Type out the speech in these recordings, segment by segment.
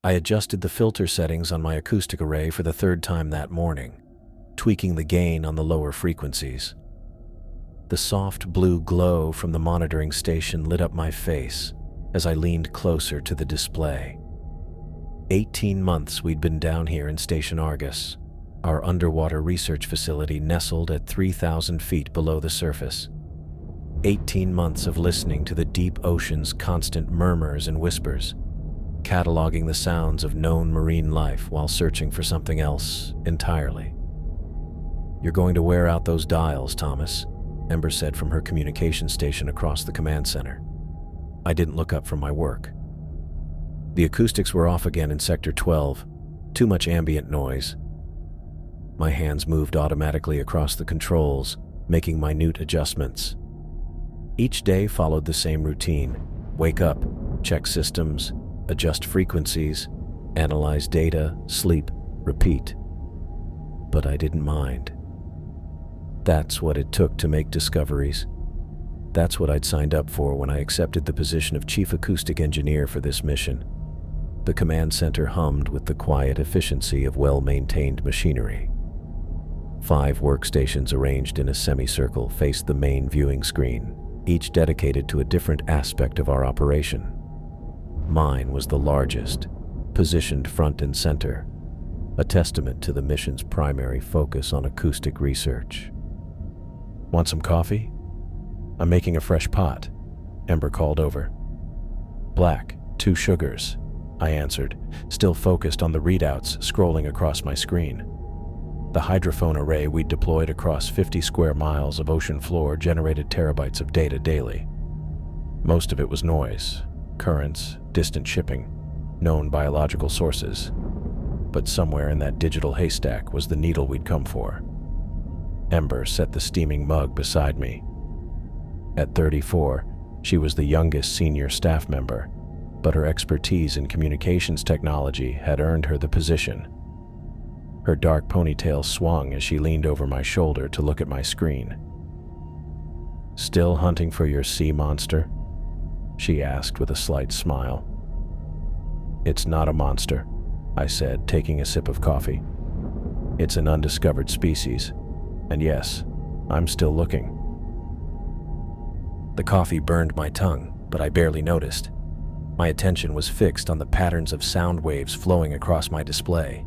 I adjusted the filter settings on my acoustic array for the third time that morning, tweaking the gain on the lower frequencies. The soft blue glow from the monitoring station lit up my face as I leaned closer to the display. 18 months we'd been down here in Station Argus, our underwater research facility nestled at 3,000 feet below the surface. 18 months of listening to the deep ocean's constant murmurs and whispers, cataloging the sounds of known marine life while searching for something else entirely. "You're going to wear out those dials, Thomas," Ember said from her communication station across the command center. I didn't look up from my work. The acoustics were off again in Sector 12, too much ambient noise. My hands moved automatically across the controls, making minute adjustments. Each day followed the same routine: wake up, check systems, adjust frequencies, analyze data, sleep, repeat. But I didn't mind. That's what it took to make discoveries. That's what I'd signed up for when I accepted the position of Chief Acoustic Engineer for this mission. The command center hummed with the quiet efficiency of well-maintained machinery. 5 workstations arranged in a semicircle faced the main viewing screen, each dedicated to a different aspect of our operation. Mine was the largest, positioned front and center, a testament to the mission's primary focus on acoustic research. "Want some coffee?" "I'm making a fresh pot," Ember called over. "Black, 2 sugars," I answered, still focused on the readouts scrolling across my screen. The hydrophone array we'd deployed across 50 square miles of ocean floor generated terabytes of data daily. Most of it was noise, currents, distant shipping, known biological sources. But somewhere in that digital haystack was the needle we'd come for. Ember set the steaming mug beside me. At 34, she was the youngest senior staff member, but her expertise in communications technology had earned her the position. Her dark ponytail swung as she leaned over my shoulder to look at my screen. "Still hunting for your sea monster?" she asked with a slight smile. "It's not a monster," I said, taking a sip of coffee. "It's an undiscovered species, and yes, I'm still looking." The coffee burned my tongue, but I barely noticed. My attention was fixed on the patterns of sound waves flowing across my display.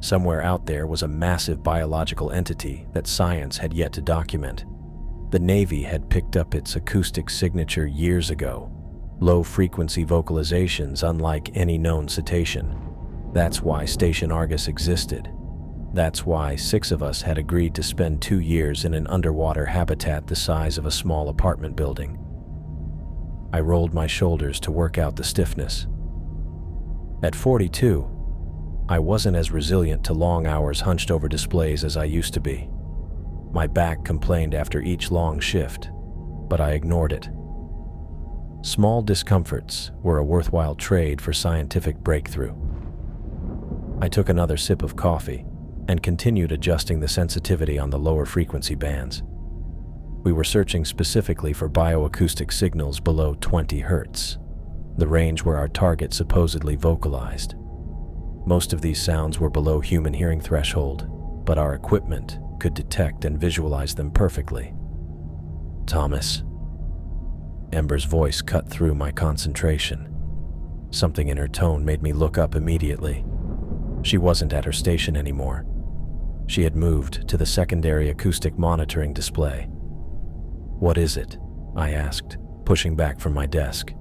Somewhere out there was a massive biological entity that science had yet to document. The Navy had picked up its acoustic signature years ago, low-frequency vocalizations unlike any known cetacean. That's why Station Argus existed. That's why 6 of us had agreed to spend 2 years in an underwater habitat the size of a small apartment building. I rolled my shoulders to work out the stiffness. At 42, I wasn't as resilient to long hours hunched over displays as I used to be. My back complained after each long shift, but I ignored it. Small discomforts were a worthwhile trade for scientific breakthrough. I took another sip of coffee and continued adjusting the sensitivity on the lower frequency bands. We were searching specifically for bioacoustic signals below 20 Hz, the range where our target supposedly vocalized. Most of these sounds were below human hearing threshold, but our equipment could detect and visualize them perfectly. "Thomas." Ember's voice cut through my concentration. Something in her tone made me look up immediately. She wasn't at her station anymore. She had moved to the secondary acoustic monitoring display. "What is it?" I asked, pushing back from my desk.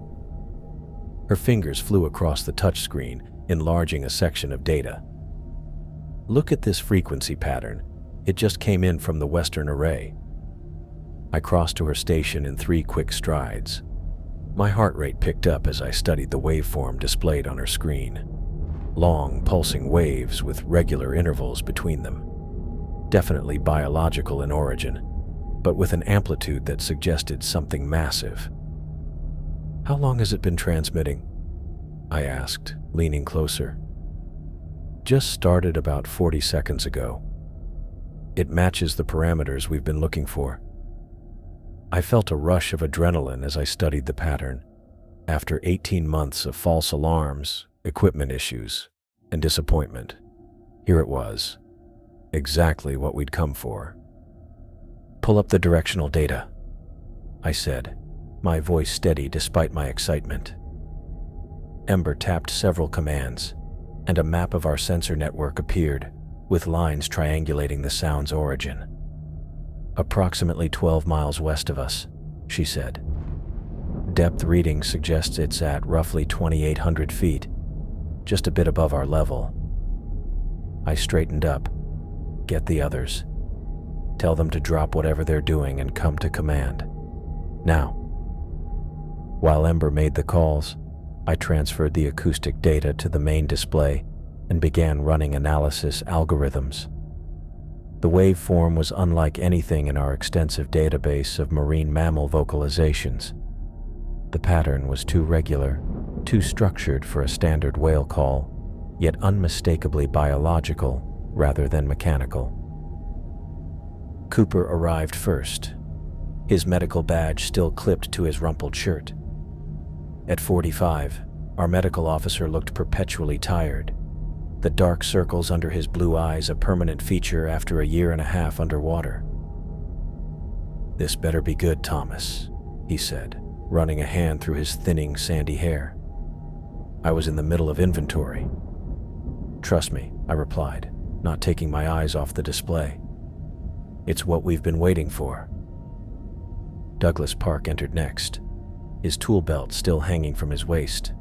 Her fingers flew across the touchscreen, enlarging a section of data. "Look at this frequency pattern. It just came in from the Western Array." I crossed to her station in 3 quick strides. My heart rate picked up as I studied the waveform displayed on her screen. Long, pulsing waves with regular intervals between them. Definitely biological in origin, but with an amplitude that suggested something massive. "How long has it been transmitting?" I asked, leaning closer. "Just started about 40 seconds ago. It matches the parameters we've been looking for." I felt a rush of adrenaline as I studied the pattern. After 18 months of false alarms, equipment issues, and disappointment. Here it was, exactly what we'd come for. "Pull up the directional data," I said, my voice steady despite my excitement. Ember tapped several commands, and a map of our sensor network appeared, with lines triangulating the sound's origin. "Approximately 12 miles west of us," she said. "Depth reading suggests it's at roughly 2,800 feet, just a bit above our level." I straightened up. "Get the others. Tell them to drop whatever they're doing and come to command. Now." While Ember made the calls, I transferred the acoustic data to the main display and began running analysis algorithms. The waveform was unlike anything in our extensive database of marine mammal vocalizations. The pattern was too regular, too structured for a standard whale call, yet unmistakably biological rather than mechanical. Cooper arrived first, his medical badge still clipped to his rumpled shirt. At 45, our medical officer looked perpetually tired, the dark circles under his blue eyes a permanent feature after a year and a half underwater. "This better be good, Thomas," he said, running a hand through his thinning, sandy hair. I was in the middle of inventory. "Trust me," I replied, not taking my eyes off the display. "It's what we've been waiting for." Douglas Park entered next, his tool belt still hanging from his waist.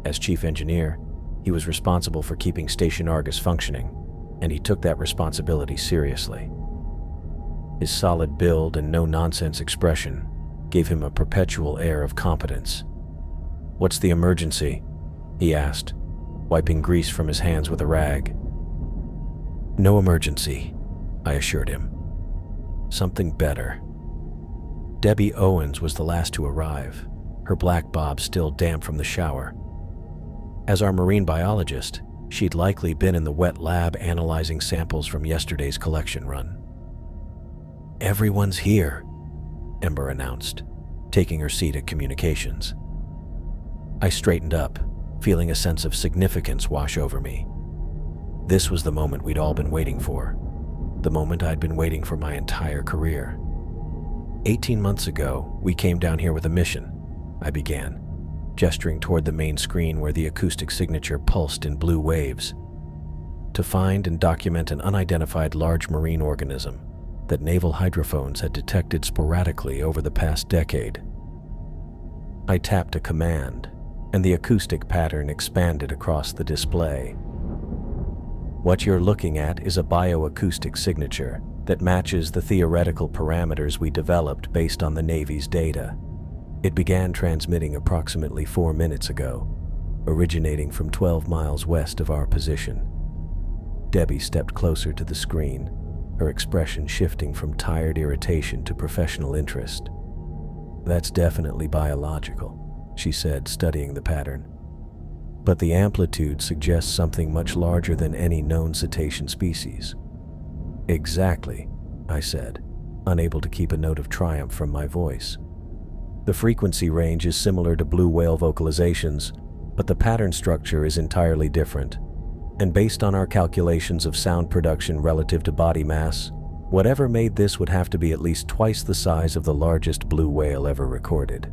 As chief engineer, he was responsible for keeping Station Argus functioning, and he took that responsibility seriously. His solid build and no-nonsense expression gave him a perpetual air of competence. "What's the emergency?" he asked, wiping grease from his hands with a rag. "No emergency," I assured him. "Something better." Debbie Owens was the last to arrive, her black bob still damp from the shower. As our marine biologist, she'd likely been in the wet lab analyzing samples from yesterday's collection run. "Everyone's here," Ember announced, taking her seat at communications. I straightened up, feeling a sense of significance wash over me. This was the moment we'd all been waiting for, the moment I'd been waiting for my entire career. 18 months ago, we came down here with a mission, I began, gesturing toward the main screen where the acoustic signature pulsed in blue waves. To find and document an unidentified large marine organism that naval hydrophones had detected sporadically over the past decade. I tapped a command, and the acoustic pattern expanded across the display. What you're looking at is a bioacoustic signature that matches the theoretical parameters we developed based on the Navy's data. It began transmitting approximately 4 minutes ago, originating from 12 miles west of our position. Debbie stepped closer to the screen, her expression shifting from tired irritation to professional interest. "That's definitely biological," she said, studying the pattern. "But the amplitude suggests something much larger than any known cetacean species." "Exactly," I said, unable to keep a note of triumph from my voice. "The frequency range is similar to blue whale vocalizations, but the pattern structure is entirely different. And based on our calculations of sound production relative to body mass, whatever made this would have to be at least twice the size of the largest blue whale ever recorded."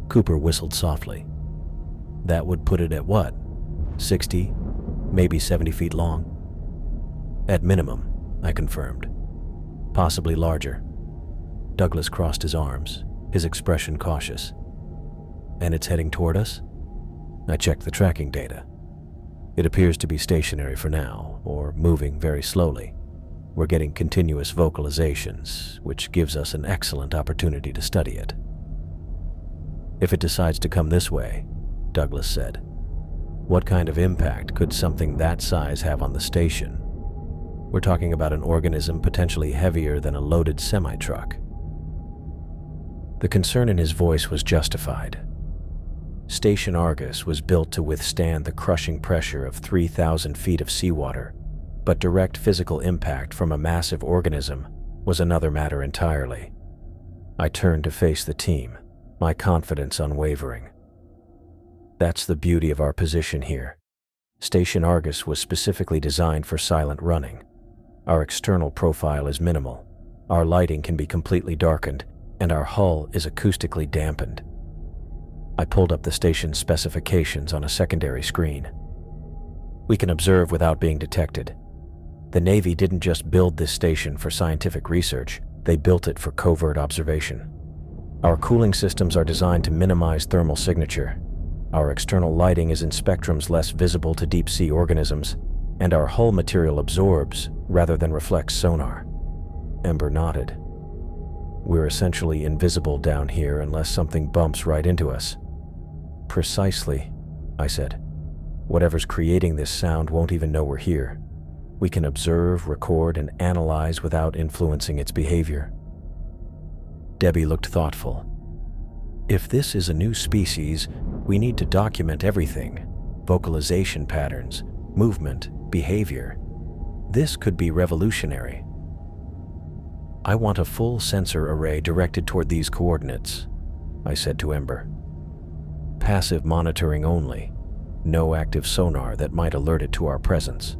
Cooper whistled softly. "That would put it at what? 60, maybe 70 feet long?" "At minimum," I confirmed. "Possibly larger." Douglas crossed his arms, his expression cautious. "And it's heading toward us?" I checked the tracking data. "It appears to be stationary for now, or moving very slowly. We're getting continuous vocalizations, which gives us an excellent opportunity to study it." "If it decides to come this way," Douglas said, "what kind of impact could something that size have on the station? We're talking about an organism potentially heavier than a loaded semi-truck." The concern in his voice was justified. Station Argus was built to withstand the crushing pressure of 3,000 feet of seawater, but direct physical impact from a massive organism was another matter entirely. I turned to face the team, my confidence unwavering. That's the beauty of our position here. Station Argus was specifically designed for silent running. Our external profile is minimal. Our lighting can be completely darkened, and our hull is acoustically dampened. I pulled up the station's specifications on a secondary screen. We can observe without being detected. The Navy didn't just build this station for scientific research, they built it for covert observation. Our cooling systems are designed to minimize thermal signature. Our external lighting is in spectrums less visible to deep-sea organisms, and our hull material absorbs rather than reflects sonar. Ember nodded. We're essentially invisible down here unless something bumps right into us. Precisely, I said. Whatever's creating this sound won't even know we're here. We can observe, record, and analyze without influencing its behavior. Debbie looked thoughtful. If this is a new species, we need to document everything: vocalization patterns, movement, behavior. This could be revolutionary. I want a full sensor array directed toward these coordinates, I said to Ember. Passive monitoring only. No active sonar that might alert it to our presence.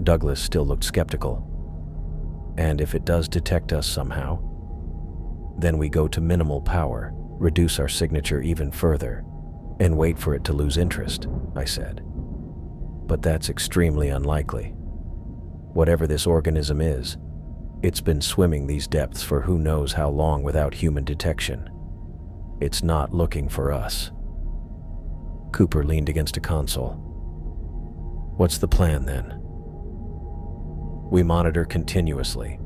Douglas still looked skeptical. And if it does detect us somehow? Then we go to minimal power, reduce our signature even further, and wait for it to lose interest, I said. But that's extremely unlikely. Whatever this organism is, it's been swimming these depths for who knows how long without human detection. It's not looking for us. Cooper leaned against a console. What's the plan then? We monitor continuously.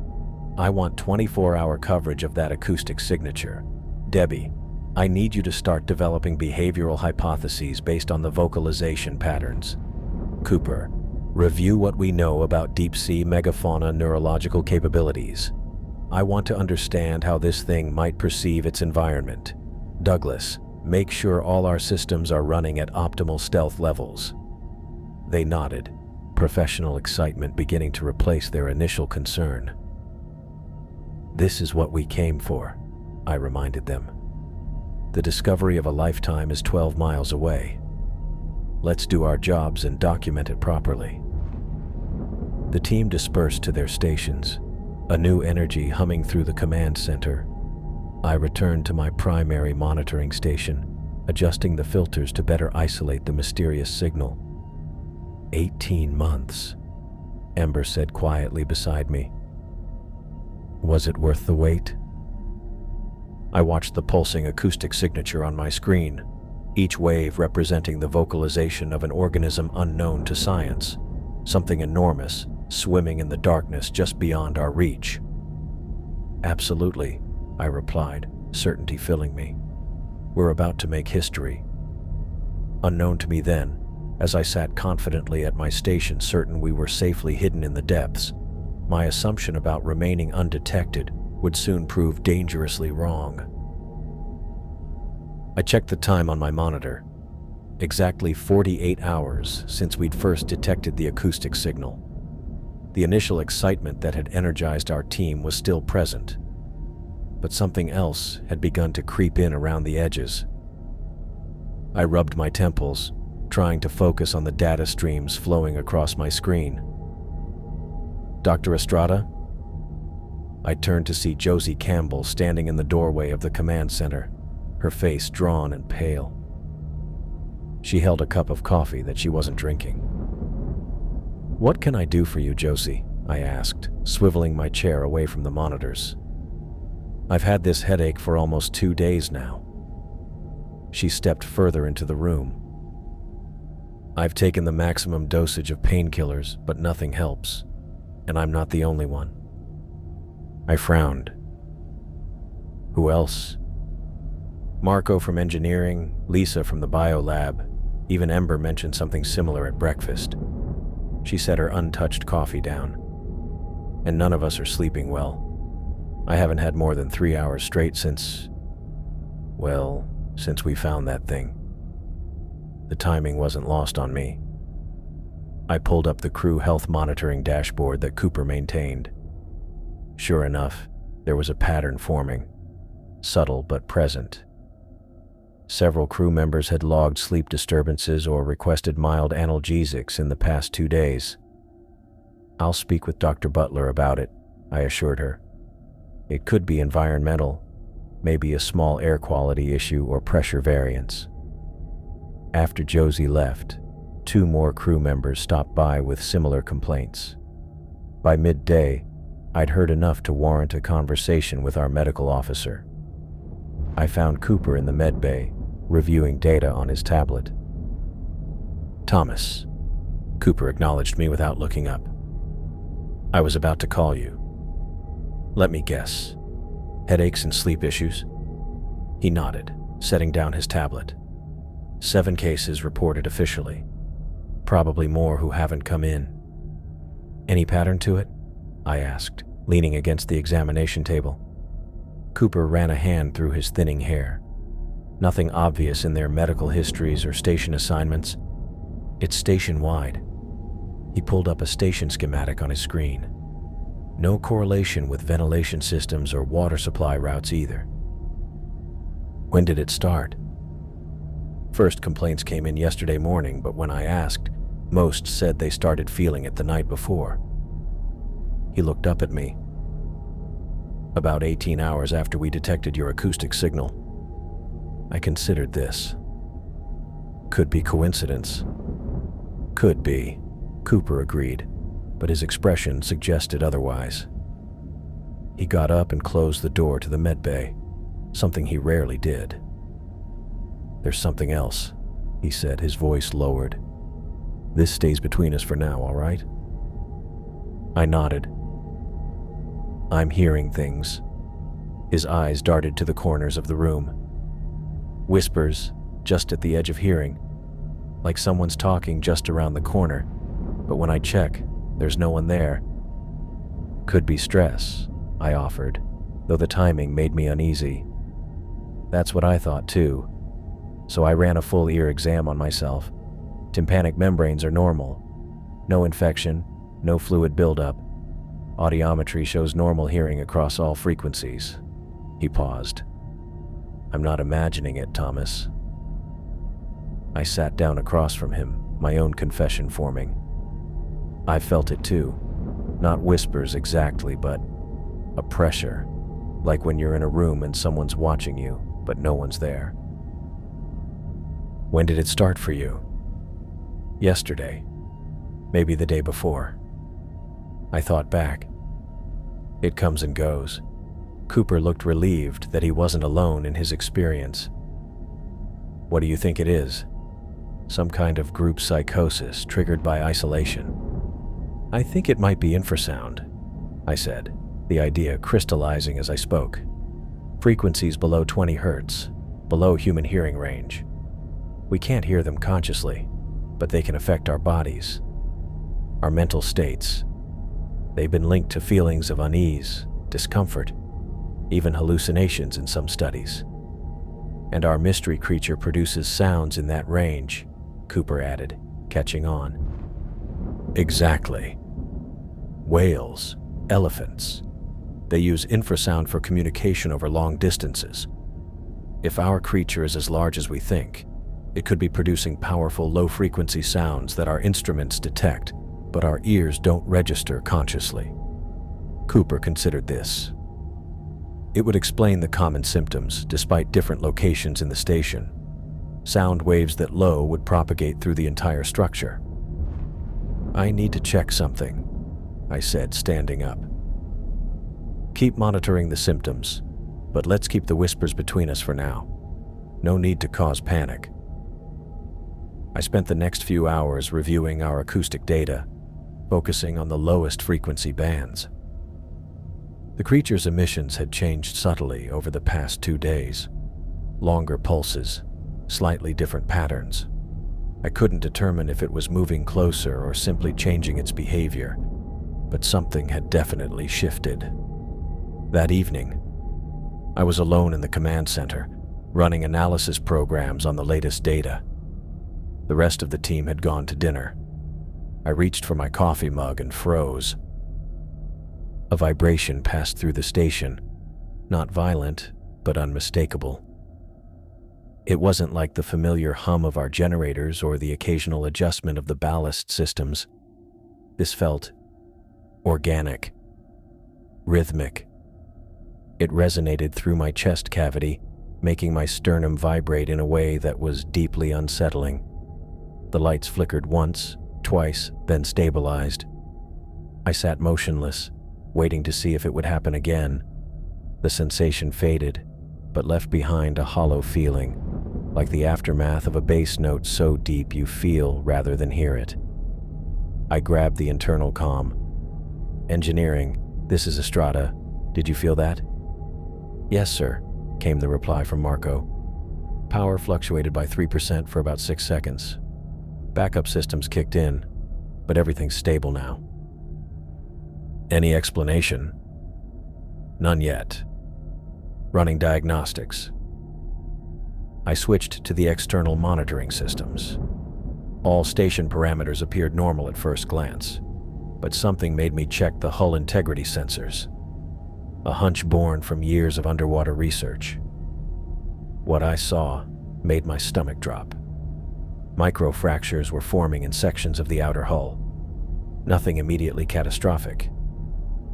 I want 24-hour coverage of that acoustic signature. Debbie, I need you to start developing behavioral hypotheses based on the vocalization patterns. Cooper, review what we know about deep-sea megafauna neurological capabilities. I want to understand how this thing might perceive its environment. Douglas, make sure all our systems are running at optimal stealth levels. They nodded, professional excitement beginning to replace their initial concern. This is what we came for, I reminded them. The discovery of a lifetime is 12 miles away. Let's do our jobs and document it properly. The team dispersed to their stations, a new energy humming through the command center. I returned to my primary monitoring station, adjusting the filters to better isolate the mysterious signal. 18 months, Ember said quietly beside me. Was it worth the wait? I watched the pulsing acoustic signature on my screen, each wave representing the vocalization of an organism unknown to science, something enormous, swimming in the darkness just beyond our reach. Absolutely, I replied, certainty filling me. We're about to make history. Unknown to me then, as I sat confidently at my station certain we were safely hidden in the depths, my assumption about remaining undetected would soon prove dangerously wrong. I checked the time on my monitor. Exactly 48 hours since we'd first detected the acoustic signal. The initial excitement that had energized our team was still present, but something else had begun to creep in around the edges. I rubbed my temples, trying to focus on the data streams flowing across my screen. Dr. Estrada? I turned to see Josie Campbell standing in the doorway of the command center, her face drawn and pale. She held a cup of coffee that she wasn't drinking. What can I do for you, Josie? I asked, swiveling my chair away from the monitors. I've had this headache for almost 2 days now. She stepped further into the room. I've taken the maximum dosage of painkillers, but nothing helps, and I'm not the only one. I frowned. Who else? Marco from engineering, Lisa from the biolab, even Ember mentioned something similar at breakfast. She set her untouched coffee down. And none of us are sleeping well. I haven't had more than 3 hours straight since we found that thing. The timing wasn't lost on me. I pulled up the crew health monitoring dashboard that Cooper maintained. Sure enough, there was a pattern forming, subtle but present. Several crew members had logged sleep disturbances or requested mild analgesics in the past 2 days. "I'll speak with Dr. Butler about it," I assured her. "It could be environmental, maybe a small air quality issue or pressure variance." After Josie left, 2 more crew members stopped by with similar complaints. By midday, I'd heard enough to warrant a conversation with our medical officer. I found Cooper in the med bay, reviewing data on his tablet. "Thomas," Cooper acknowledged me without looking up. "I was about to call you. Let me guess. Headaches and sleep issues?" He nodded, setting down his tablet. 7 cases reported officially. Probably more who haven't come in. "Any pattern to it?" I asked, leaning against the examination table. Cooper ran a hand through his thinning hair. "Nothing obvious in their medical histories or station assignments. It's station-wide." He pulled up a station schematic on his screen. No correlation with ventilation systems or water supply routes either. "When did it start?" "First complaints came in yesterday morning, but when I asked, most said they started feeling it the night before." He looked up at me. "About 18 hours after we detected your acoustic signal." I considered this. "Could be coincidence." "Could be," Cooper agreed, but his expression suggested otherwise. He got up and closed the door to the med bay, something he rarely did. "There's something else," he said, his voice lowered. "This stays between us for now, all right?" I nodded. "I'm hearing things." His eyes darted to the corners of the room. Whispers, just at the edge of hearing, like someone's talking just around the corner, but when I check, there's no one there. "Could be stress," I offered, though the timing made me uneasy. That's what I thought too, so I ran a full ear exam on myself. Tympanic membranes are normal. No infection, no fluid buildup. Audiometry shows normal hearing across all frequencies. He paused. "I'm not imagining it, Thomas." I sat down across from him, my own confession forming. I felt it too. Not whispers exactly, but a pressure, like when you're in a room and someone's watching you, but no one's there. "When did it start for you?" "Yesterday. Maybe the day before." I thought back. It comes and goes. Cooper looked relieved that he wasn't alone in his experience. "What do you think it is?" "Some kind of group psychosis triggered by isolation." "I think it might be infrasound," I said, the idea crystallizing as I spoke. "Frequencies below 20 Hz, below human hearing range. We can't hear them consciously, but they can affect our bodies, our mental states. They've been linked to feelings of unease, discomfort, even hallucinations in some studies. And our mystery creature produces sounds in that range," Cooper added, catching on. "Exactly. Whales, elephants. They use infrasound for communication over long distances. If our creature is as large as we think, it could be producing powerful low-frequency sounds that our instruments detect, but our ears don't register consciously." Cooper considered this. It would explain the common symptoms, despite different locations in the station. Sound waves that low would propagate through the entire structure. "I need to check something," I said, standing up. "Keep monitoring the symptoms, but let's keep the whispers between us for now. No need to cause panic." I spent the next few hours reviewing our acoustic data, focusing on the lowest frequency bands. The creature's emissions had changed subtly over the past 2 days. Longer pulses, slightly different patterns. I couldn't determine if it was moving closer or simply changing its behavior, but something had definitely shifted. That evening, I was alone in the command center, running analysis programs on the latest data. The rest of the team had gone to dinner. I reached for my coffee mug and froze. A vibration passed through the station, not violent, but unmistakable. It wasn't like the familiar hum of our generators or the occasional adjustment of the ballast systems. This felt organic, rhythmic. It resonated through my chest cavity, making my sternum vibrate in a way that was deeply unsettling. The lights flickered once, twice, then stabilized. I sat motionless, waiting to see if it would happen again. The sensation faded, but left behind a hollow feeling, like the aftermath of a bass note so deep you feel rather than hear it. I grabbed the internal comm. "Engineering, this is Estrada. Did you feel that?" "Yes, sir," came the reply from Marco. "Power fluctuated by 3% for about 6 seconds. Backup systems kicked in, but everything's stable now." "Any explanation?" "None yet. Running diagnostics." I switched to the external monitoring systems. All station parameters appeared normal at first glance, but something made me check the hull integrity sensors. A hunch born from years of underwater research. What I saw made my stomach drop. Microfractures were forming in sections of the outer hull. Nothing immediately catastrophic,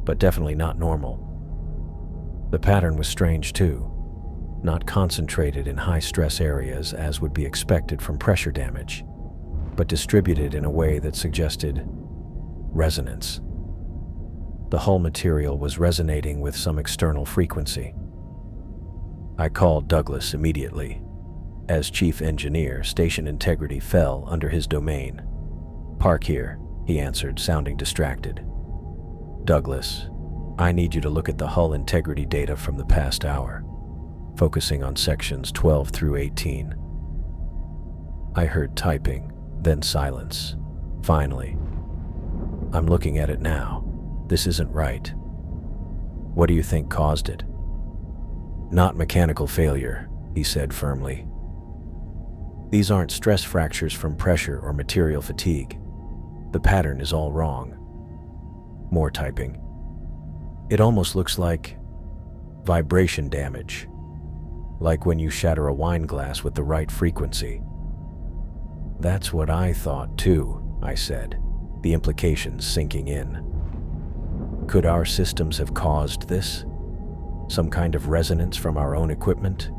but definitely not normal. The pattern was strange too, not concentrated in high-stress areas as would be expected from pressure damage, but distributed in a way that suggested resonance. The hull material was resonating with some external frequency. I called Douglas immediately. As chief engineer, station integrity fell under his domain. "Park here," he answered, sounding distracted. "Douglas, I need you to look at the hull integrity data from the past hour, focusing on sections 12 through 18. I heard typing, then silence. Finally, "I'm looking at it now. This isn't right." "What do you think caused it?" "Not mechanical failure," he said firmly. "These aren't stress fractures from pressure or material fatigue. The pattern is all wrong." More typing. "It almost looks like vibration damage, like when you shatter a wine glass with the right frequency." "That's what I thought too," I said, the implications sinking in. Could our systems have caused this? Some kind of resonance from our own equipment?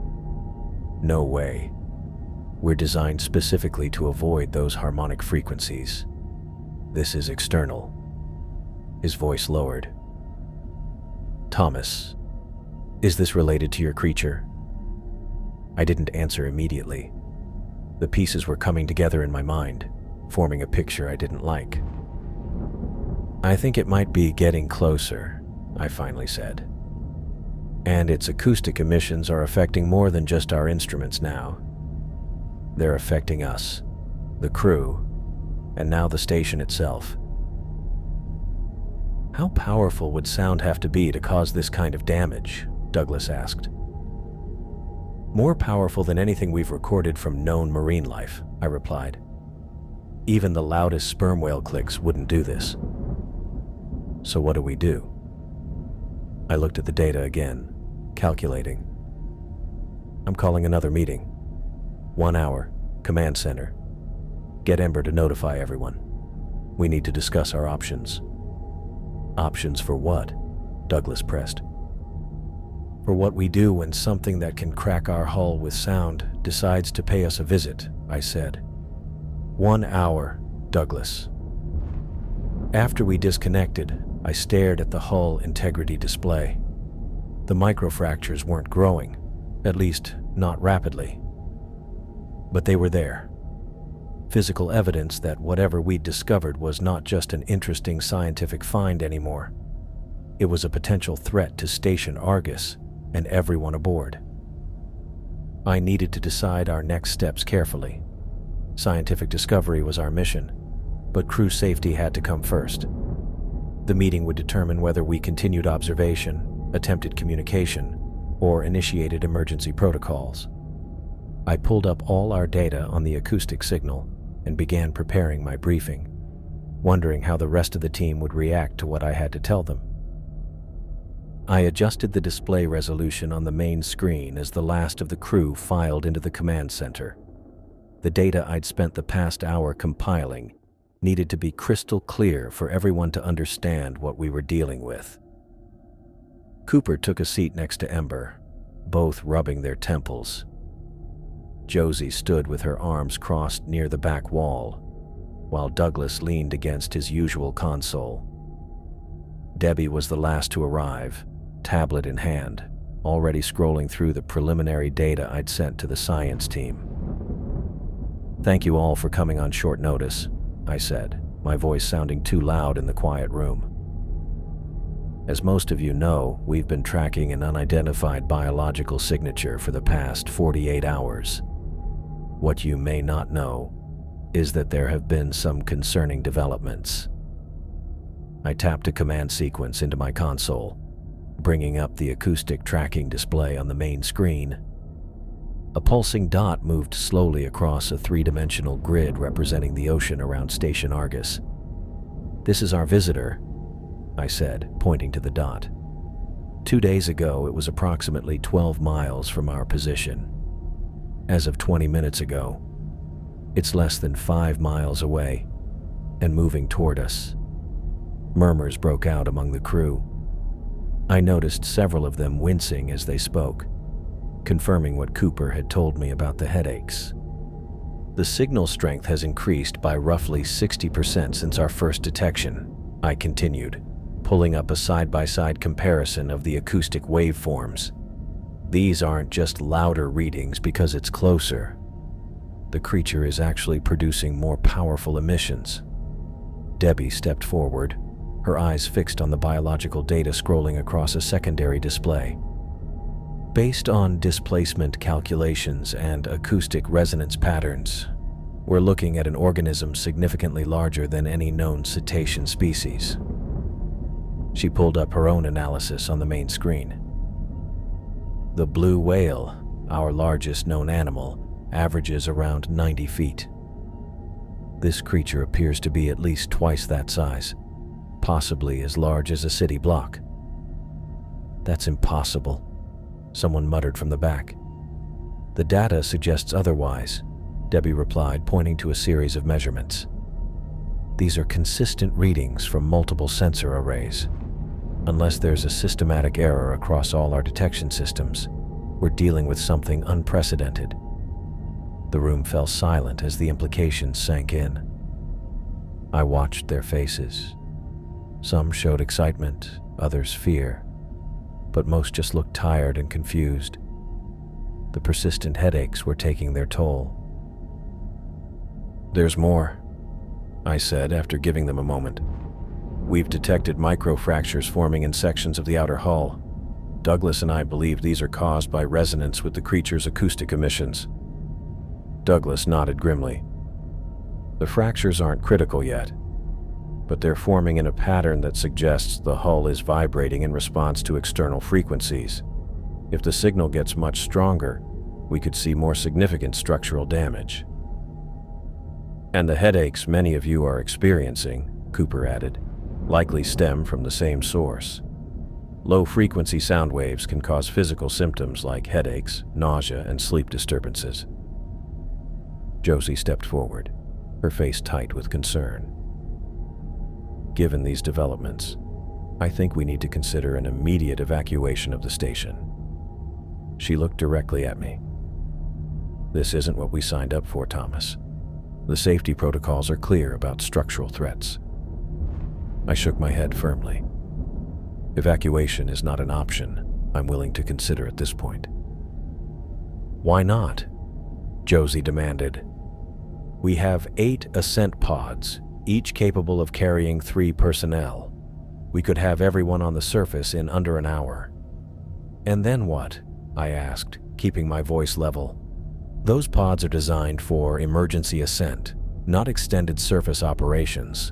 No way. We're designed specifically to avoid those harmonic frequencies. This is external. His voice lowered. "Thomas, is this related to your creature?" I didn't answer immediately. The pieces were coming together in my mind, forming a picture I didn't like. "I think it might be getting closer," I finally said. "And its acoustic emissions are affecting more than just our instruments now. They're affecting us, the crew, and now the station itself." "How powerful would sound have to be to cause this kind of damage?" Douglas asked. "More powerful than anything we've recorded from known marine life," I replied. "Even the loudest sperm whale clicks wouldn't do this." "So what do we do?" I looked at the data again, calculating. "I'm calling another meeting. 1 hour, command center. Get Ember to notify everyone. We need to discuss our options." "Options for what?" Douglas pressed. "For what we do when something that can crack our hull with sound decides to pay us a visit," I said. 1 hour, Douglas. After we disconnected, I stared at the hull integrity display. The microfractures weren't growing, at least not rapidly. But they were there. Physical evidence that whatever we'd discovered was not just an interesting scientific find anymore. It was a potential threat to Station Argus and everyone aboard. I needed to decide our next steps carefully. Scientific discovery was our mission, but crew safety had to come first. The meeting would determine whether we continued observation, attempted communication, or initiated emergency protocols. I pulled up all our data on the acoustic signal and began preparing my briefing, wondering how the rest of the team would react to what I had to tell them. I adjusted the display resolution on the main screen as the last of the crew filed into the command center. The data I'd spent the past hour compiling needed to be crystal clear for everyone to understand what we were dealing with. Cooper took a seat next to Ember, both rubbing their temples. Josie stood with her arms crossed near the back wall, while Douglas leaned against his usual console. Debbie was the last to arrive, tablet in hand, already scrolling through the preliminary data I'd sent to the science team. "Thank you all for coming on short notice," I said, my voice sounding too loud in the quiet room. "As most of you know, we've been tracking an unidentified biological signature for the past 48 hours. What you may not know is that there have been some concerning developments." I tapped a command sequence into my console, bringing up the acoustic tracking display on the main screen. A pulsing dot moved slowly across a three-dimensional grid representing the ocean around Station Argus. "This is our visitor," I said, pointing to the dot. 2 days ago, it was approximately 12 miles from our position. As of 20 minutes ago, it's less than 5 miles away and moving toward us. Murmurs broke out among the crew. I noticed several of them wincing as they spoke, confirming what Cooper had told me about the headaches. "The signal strength has increased by roughly 60% since our first detection," I continued, pulling up a side-by-side comparison of the acoustic waveforms. "These aren't just louder readings because it's closer. The creature is actually producing more powerful emissions." Debbie stepped forward, her eyes fixed on the biological data scrolling across a secondary display. "Based on displacement calculations and acoustic resonance patterns, we're looking at an organism significantly larger than any known cetacean species." She pulled up her own analysis on the main screen. "The blue whale, our largest known animal, averages around 90 feet. This creature appears to be at least twice that size, possibly as large as a city block." "That's impossible," someone muttered from the back. "The data suggests otherwise," Debbie replied, pointing to a series of measurements. "These are consistent readings from multiple sensor arrays. Unless there's a systematic error across all our detection systems, we're dealing with something unprecedented." The room fell silent as the implications sank in. I watched their faces. Some showed excitement, others fear, but most just looked tired and confused. The persistent headaches were taking their toll. "There's more," I said after giving them a moment. "We've detected microfractures forming in sections of the outer hull. Douglas and I believe these are caused by resonance with the creature's acoustic emissions." Douglas nodded grimly. "The fractures aren't critical yet, but they're forming in a pattern that suggests the hull is vibrating in response to external frequencies. If the signal gets much stronger, we could see more significant structural damage." "And the headaches many of you are experiencing," Cooper added, "likely stem from the same source. Low-frequency sound waves can cause physical symptoms like headaches, nausea, and sleep disturbances." Josie stepped forward, her face tight with concern. "Given these developments, I think we need to consider an immediate evacuation of the station." She looked directly at me. "This isn't what we signed up for, Thomas. The safety protocols are clear about structural threats." I shook my head firmly. "Evacuation is not an option I'm willing to consider at this point." "Why not?" Josie demanded. "We have 8 ascent pods, each capable of carrying 3 personnel. We could have everyone on the surface in under an hour." "And then what?" I asked, keeping my voice level. "Those pods are designed for emergency ascent, not extended surface operations.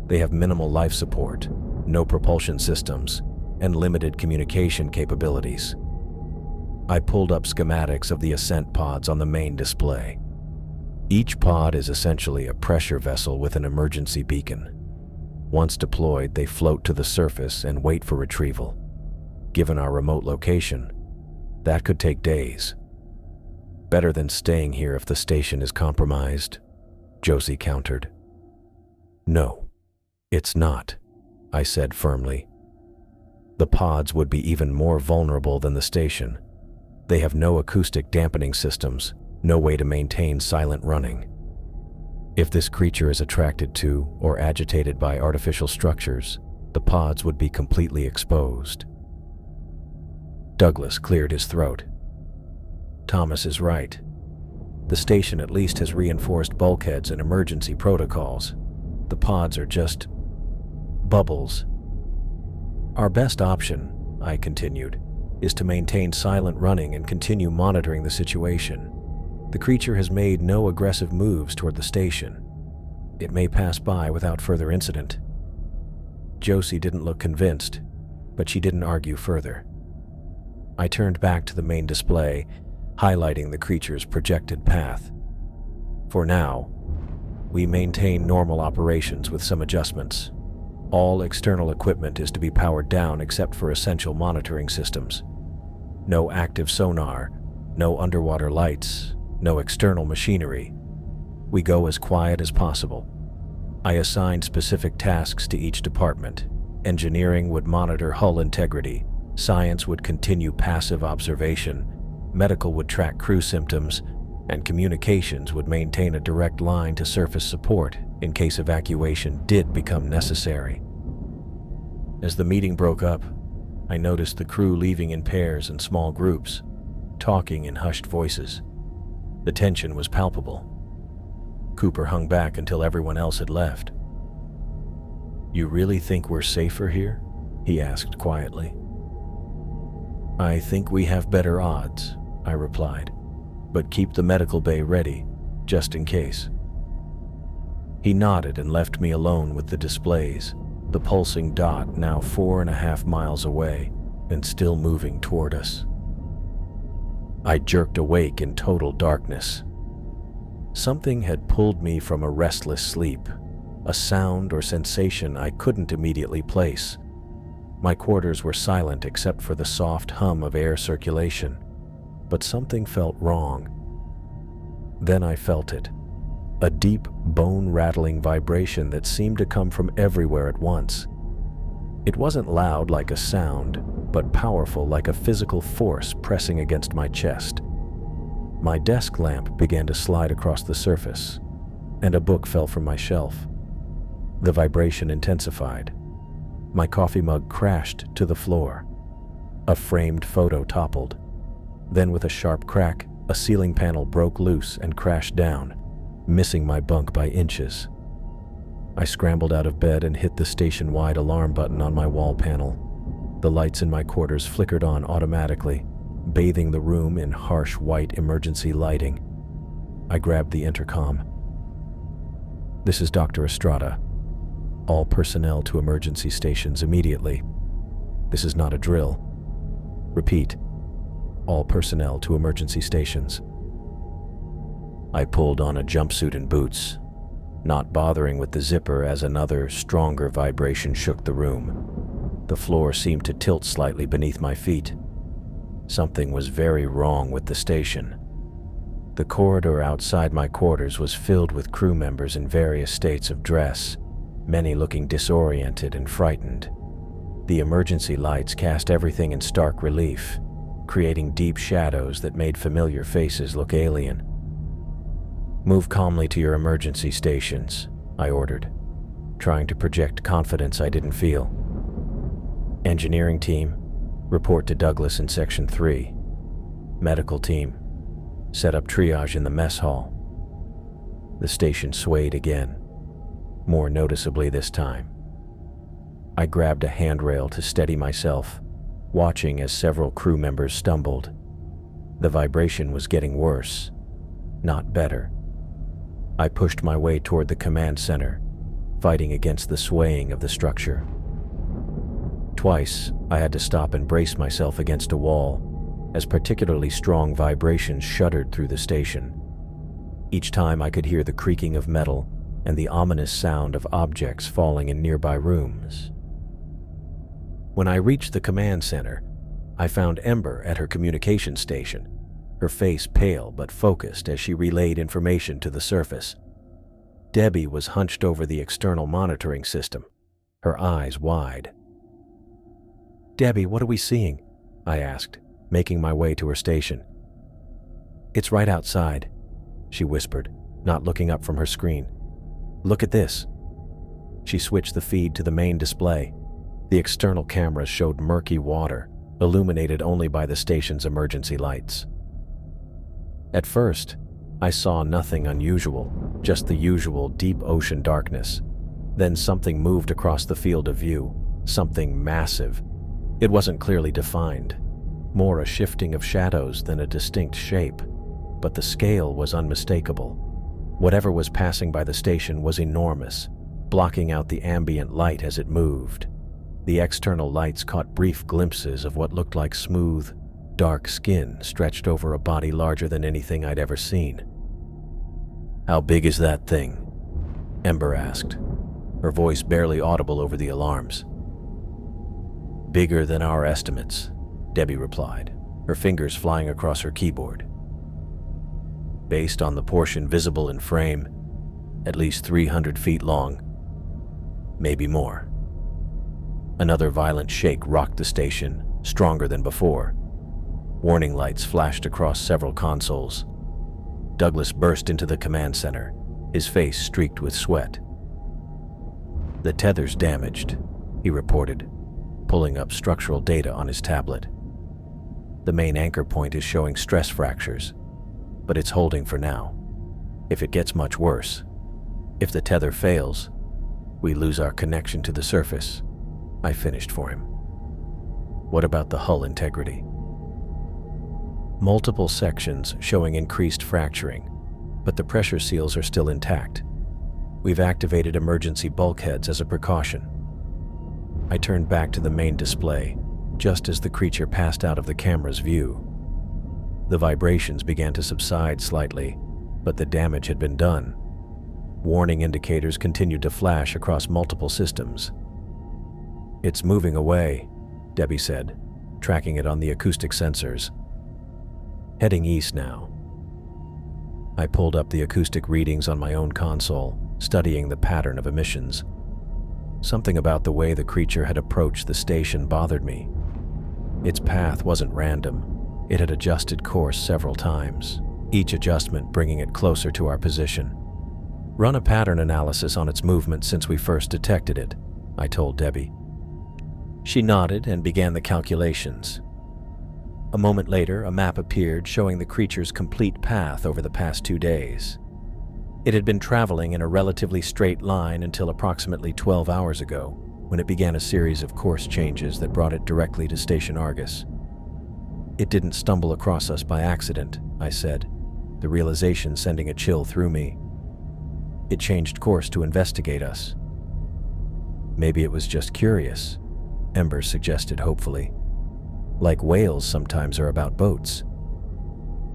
They have minimal life support, no propulsion systems, and limited communication capabilities." I pulled up schematics of the ascent pods on the main display. Each pod is essentially a pressure vessel with an emergency beacon. Once deployed, they float to the surface and wait for retrieval. Given our remote location, that could take days. Better than staying here if the station is compromised, Josie countered. No, it's not, I said firmly. The pods would be even more vulnerable than the station. They have no acoustic dampening systems, no way to maintain silent running. If this creature is attracted to or agitated by artificial structures, the pods would be completely exposed. Douglas cleared his throat. Thomas is right. The station at least has reinforced bulkheads and emergency protocols. The pods are just bubbles. Our best option, I continued, is to maintain silent running and continue monitoring the situation. The creature has made no aggressive moves toward the station. It may pass by without further incident. Josie didn't look convinced, but she didn't argue further. I turned back to the main display, highlighting the creature's projected path. For now, we maintain normal operations with some adjustments. All external equipment is to be powered down except for essential monitoring systems. No active sonar, no underwater lights, no external machinery. We go as quiet as possible. I assigned specific tasks to each department. Engineering would monitor hull integrity, science would continue passive observation, medical would track crew symptoms, and communications would maintain a direct line to surface support in case evacuation did become necessary. As the meeting broke up, I noticed the crew leaving in pairs and small groups, talking in hushed voices. The tension was palpable. Cooper hung back until everyone else had left. "You really think we're safer here?" he asked quietly. "I think we have better odds," I replied, "but keep the medical bay ready, just in case." He nodded and left me alone with the displays, the pulsing dot now 4.5 miles away and still moving toward us. I jerked awake in total darkness. Something had pulled me from a restless sleep, a sound or sensation I couldn't immediately place. My quarters were silent except for the soft hum of air circulation, but something felt wrong. Then I felt it, a deep, bone-rattling vibration that seemed to come from everywhere at once. It wasn't loud like a sound, but powerful like a physical force pressing against my chest. My desk lamp began to slide across the surface, and a book fell from my shelf. The vibration intensified. My coffee mug crashed to the floor. A framed photo toppled. Then with a sharp crack, a ceiling panel broke loose and crashed down, missing my bunk by inches. I scrambled out of bed and hit the station-wide alarm button on my wall panel. The lights in my quarters flickered on automatically, bathing the room in harsh white emergency lighting. I grabbed the intercom. "This is Dr. Estrada. All personnel to emergency stations immediately. This is not a drill. Repeat, all personnel to emergency stations." I pulled on a jumpsuit and boots, not bothering with the zipper as another, stronger vibration shook the room. The floor seemed to tilt slightly beneath my feet. Something was very wrong with the station. The corridor outside my quarters was filled with crew members in various states of dress, many looking disoriented and frightened. The emergency lights cast everything in stark relief, creating deep shadows that made familiar faces look alien. "Move calmly to your emergency stations," I ordered, trying to project confidence I didn't feel. "Engineering team, report to Douglas in Section 3. Medical team, set up triage in the mess hall." The station swayed again, more noticeably this time. I grabbed a handrail to steady myself, watching as several crew members stumbled. The vibration was getting worse, not better. I pushed my way toward the command center, fighting against the swaying of the structure. Twice, I had to stop and brace myself against a wall, as particularly strong vibrations shuddered through the station. Each time I could hear the creaking of metal and the ominous sound of objects falling in nearby rooms. When I reached the command center, I found Ember at her communication station, her face pale but focused as she relayed information to the surface. Debbie was hunched over the external monitoring system, her eyes wide. "Debbie, what are we seeing?" I asked, making my way to her station. "It's right outside," she whispered, not looking up from her screen. "Look at this." She switched the feed to the main display. The external cameras showed murky water, illuminated only by the station's emergency lights. At first, I saw nothing unusual, just the usual deep ocean darkness. Then something moved across the field of view, something massive. It wasn't clearly defined, more a shifting of shadows than a distinct shape, but the scale was unmistakable. Whatever was passing by the station was enormous, blocking out the ambient light as it moved. The external lights caught brief glimpses of what looked like smooth, dark skin stretched over a body larger than anything I'd ever seen. "How big is that thing?" Ember asked, her voice barely audible over the alarms. "Bigger than our estimates," Debbie replied, her fingers flying across her keyboard. "Based on the portion visible in frame, at least 300 feet long, maybe more." Another violent shake rocked the station, stronger than before. Warning lights flashed across several consoles. Douglas burst into the command center, his face streaked with sweat. "The tether's damaged," he reported, pulling up structural data on his tablet. "The main anchor point is showing stress fractures, but it's holding for now. If it gets much worse, if the tether fails, we lose our connection to the surface." I finished for him. "What about the hull integrity?" "Multiple sections showing increased fracturing, but the pressure seals are still intact. We've activated emergency bulkheads as a precaution." I turned back to the main display, just as the creature passed out of the camera's view. The vibrations began to subside slightly, but the damage had been done. Warning indicators continued to flash across multiple systems. "It's moving away," Debbie said, tracking it on the acoustic sensors. "Heading east now." I pulled up the acoustic readings on my own console, studying the pattern of emissions. Something about the way the creature had approached the station bothered me. Its path wasn't random. It had adjusted course several times, each adjustment bringing it closer to our position. "Run a pattern analysis on its movement since we first detected it," I told Debbie. She nodded and began the calculations. A moment later, a map appeared showing the creature's complete path over the past 2 days. It had been traveling in a relatively straight line until approximately 12 hours ago, when it began a series of course changes that brought it directly to Station Argus. "It didn't stumble across us by accident," I said, the realization sending a chill through me. "It changed course to investigate us." "Maybe it was just curious," Ember suggested hopefully. "Like whales sometimes are about boats."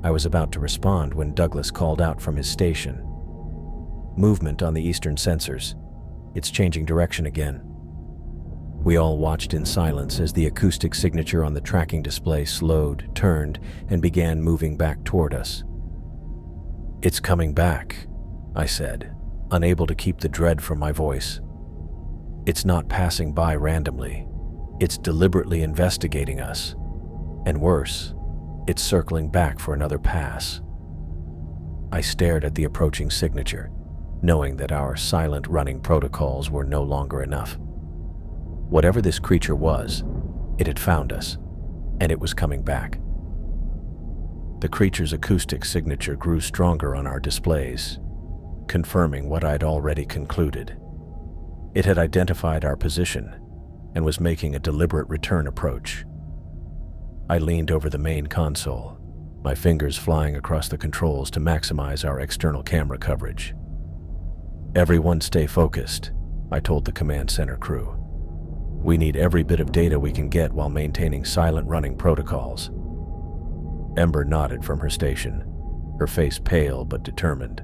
I was about to respond when Douglas called out from his station. "Movement on the eastern sensors. It's changing direction again." We all watched in silence as the acoustic signature on the tracking display slowed, turned, and began moving back toward us. "It's coming back," I said, unable to keep the dread from my voice. "It's not passing by randomly. It's deliberately investigating us. And worse, it's circling back for another pass." I stared at the approaching signature, knowing that our silent running protocols were no longer enough. Whatever this creature was, it had found us, and it was coming back. The creature's acoustic signature grew stronger on our displays, confirming what I'd already concluded. It had identified our position and was making a deliberate return approach. I leaned over the main console, my fingers flying across the controls to maximize our external camera coverage. "Everyone stay focused," I told the command center crew. "We need every bit of data we can get while maintaining silent running protocols." Ember nodded from her station, her face pale but determined.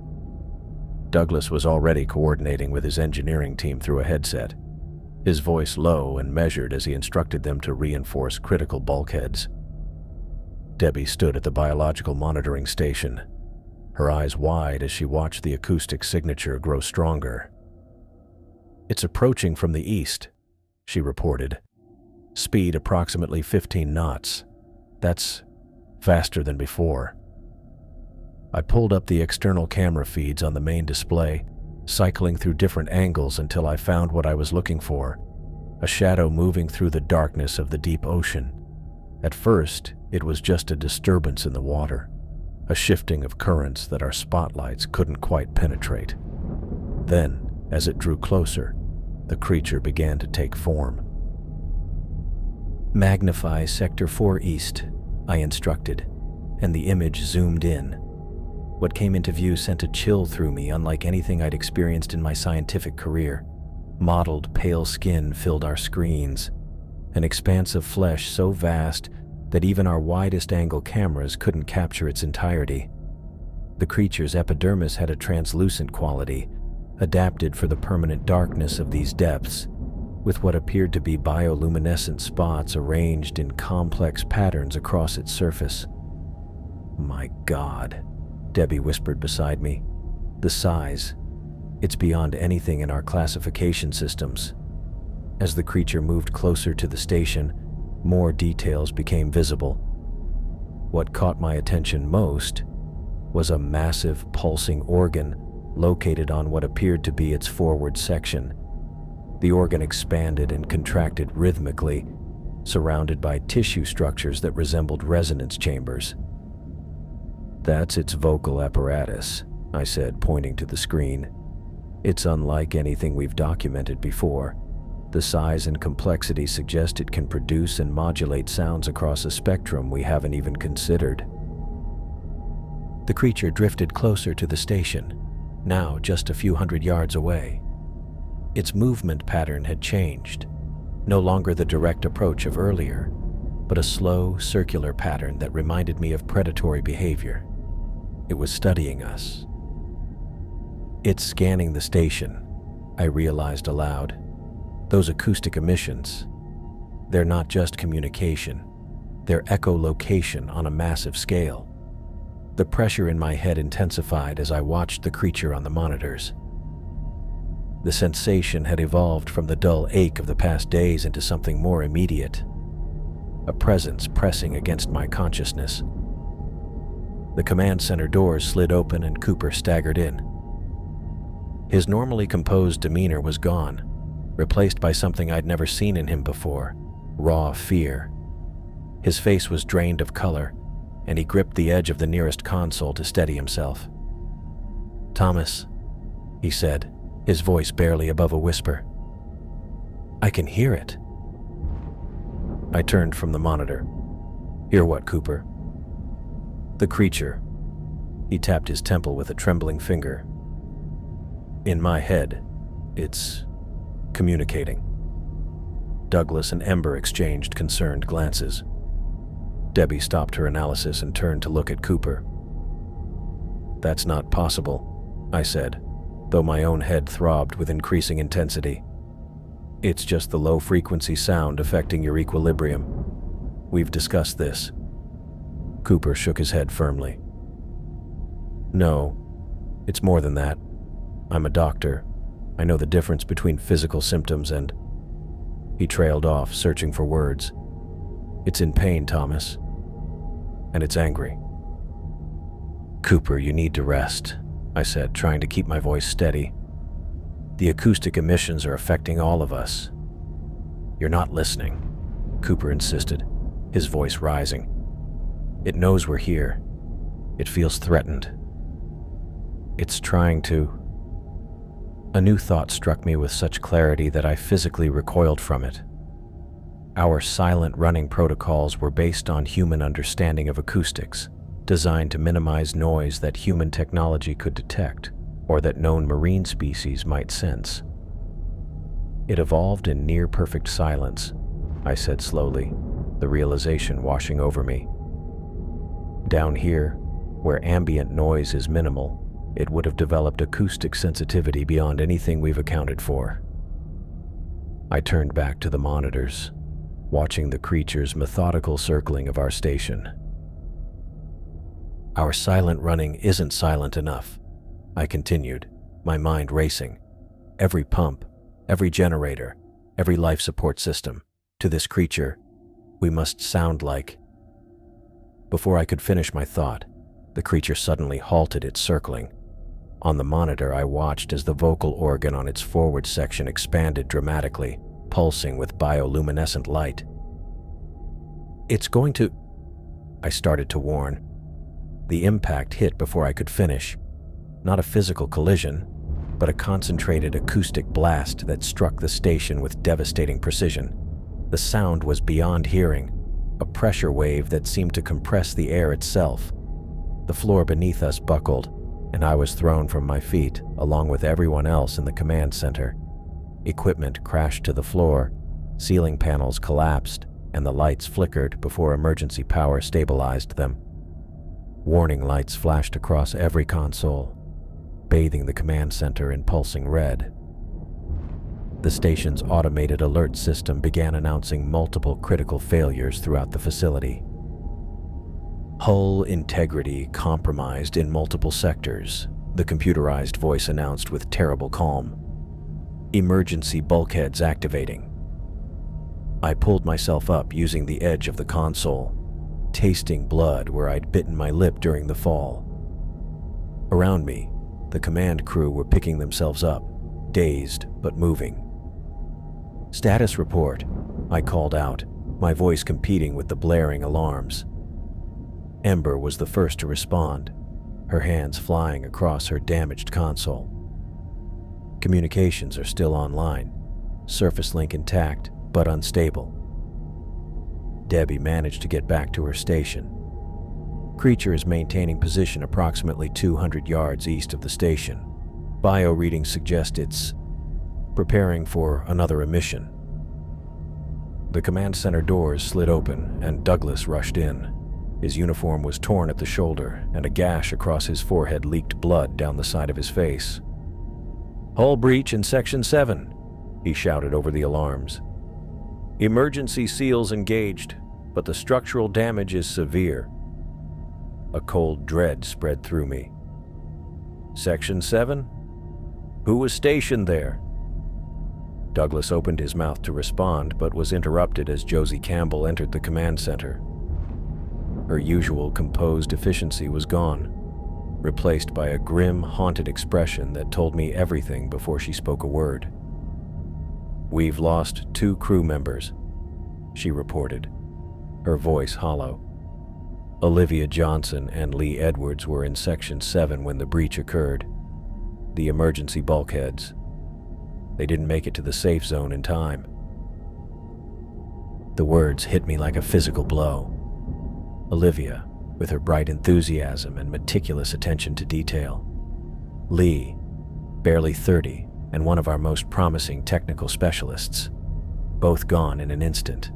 Douglas was already coordinating with his engineering team through a headset, his voice low and measured as he instructed them to reinforce critical bulkheads. Debbie stood at the biological monitoring station, her eyes wide as she watched the acoustic signature grow stronger. "It's approaching from the east," she reported. "Speed approximately 15 knots. That's faster than before." I pulled up the external camera feeds on the main display, cycling through different angles until I found what I was looking for, a shadow moving through the darkness of the deep ocean. At first, it was just a disturbance in the water, a shifting of currents that our spotlights couldn't quite penetrate. Then, as it drew closer, the creature began to take form. "Magnify Sector 4 East," I instructed, and the image zoomed in. What came into view sent a chill through me unlike anything I'd experienced in my scientific career. Mottled, pale skin filled our screens, an expanse of flesh so vast that even our widest angle cameras couldn't capture its entirety. The creature's epidermis had a translucent quality, adapted for the permanent darkness of these depths, with what appeared to be bioluminescent spots arranged in complex patterns across its surface. "My God," Debbie whispered beside me. "The size. It's beyond anything in our classification systems." As the creature moved closer to the station, more details became visible. What caught my attention most was a massive pulsing organ located on what appeared to be its forward section. The organ expanded and contracted rhythmically, surrounded by tissue structures that resembled resonance chambers. "That's its vocal apparatus," I said, pointing to the screen. "It's unlike anything we've documented before. The size and complexity suggest it can produce and modulate sounds across a spectrum we haven't even considered." The creature drifted closer to the station, now just a few hundred yards away. Its movement pattern had changed, no longer the direct approach of earlier, but a slow, circular pattern that reminded me of predatory behavior. It was studying us. "It's scanning the station," I realized aloud. "Those acoustic emissions, they're not just communication, they're echolocation on a massive scale." The pressure in my head intensified as I watched the creature on the monitors. The sensation had evolved from the dull ache of the past days into something more immediate, a presence pressing against my consciousness. The command center doors slid open and Cooper staggered in. His normally composed demeanor was gone, replaced by something I'd never seen in him before, raw fear. His face was drained of color, and he gripped the edge of the nearest console to steady himself. "Thomas," he said, his voice barely above a whisper. "I can hear it." I turned from the monitor. "Hear what, Cooper?" "The creature." He tapped his temple with a trembling finger. "In my head, it's communicating." Douglas and Ember exchanged concerned glances. Debbie stopped her analysis and turned to look at Cooper. "That's not possible," I said, though my own head throbbed with increasing intensity. "It's just the low-frequency sound affecting your equilibrium. We've discussed this." Cooper shook his head firmly. "No, it's more than that. I'm a doctor. I know the difference between physical symptoms and—" He trailed off, searching for words. "It's in pain, Thomas. And it's angry." "Cooper, you need to rest," I said, trying to keep my voice steady. "The acoustic emissions are affecting all of us." "You're not listening," Cooper insisted, his voice rising. "It knows we're here. It feels threatened. It's trying to—" A new thought struck me with such clarity that I physically recoiled from it. Our silent running protocols were based on human understanding of acoustics, designed to minimize noise that human technology could detect or that known marine species might sense. It evolved in near-perfect silence, I said slowly, the realization washing over me. Down here, where ambient noise is minimal, it would have developed acoustic sensitivity beyond anything we've accounted for. I turned back to the monitors, watching the creature's methodical circling of our station. Our silent running isn't silent enough, I continued, my mind racing. Every pump, every generator, every life support system. To this creature, we must sound like... Before I could finish my thought, the creature suddenly halted its circling. On the monitor, I watched as the vocal organ on its forward section expanded dramatically, pulsing with bioluminescent light. "It's going to..." I started to warn. The impact hit before I could finish. Not a physical collision, but a concentrated acoustic blast that struck the station with devastating precision. The sound was beyond hearing, a pressure wave that seemed to compress the air itself. The floor beneath us buckled, and I was thrown from my feet, along with everyone else in the command center. Equipment crashed to the floor, ceiling panels collapsed, and the lights flickered before emergency power stabilized them. Warning lights flashed across every console, bathing the command center in pulsing red. The station's automated alert system began announcing multiple critical failures throughout the facility. Hull integrity compromised in multiple sectors, the computerized voice announced with terrible calm. Emergency bulkheads activating. I pulled myself up using the edge of the console, tasting blood where I'd bitten my lip during the fall. Around me, the command crew were picking themselves up, dazed but moving. "Status report," I called out, my voice competing with the blaring alarms. Ember was the first to respond, her hands flying across her damaged console. "Communications are still online, surface link intact but unstable." Debbie managed to get back to her station. "Creature is maintaining position approximately 200 yards east of the station. Bio readings suggest it's preparing for another emission." The command center doors slid open and Douglas rushed in. His uniform was torn at the shoulder and a gash across his forehead leaked blood down the side of his face. "Hull breach in Section 7, he shouted over the alarms. "Emergency seals engaged, but the structural damage is severe." A cold dread spread through me. "Section 7? Who was stationed there?" Douglas opened his mouth to respond, but was interrupted as Josie Campbell entered the command center. Her usual composed efficiency was gone, replaced by a grim, haunted expression that told me everything before she spoke a word. "We've lost 2 crew members," she reported, her voice hollow. "Olivia Johnson and Lee Edwards were in Section 7 when the breach occurred. The emergency bulkheads. They didn't make it to the safe zone in time." The words hit me like a physical blow. Olivia, with her bright enthusiasm and meticulous attention to detail. Lee, barely 30, and one of our most promising technical specialists. Both gone in an instant.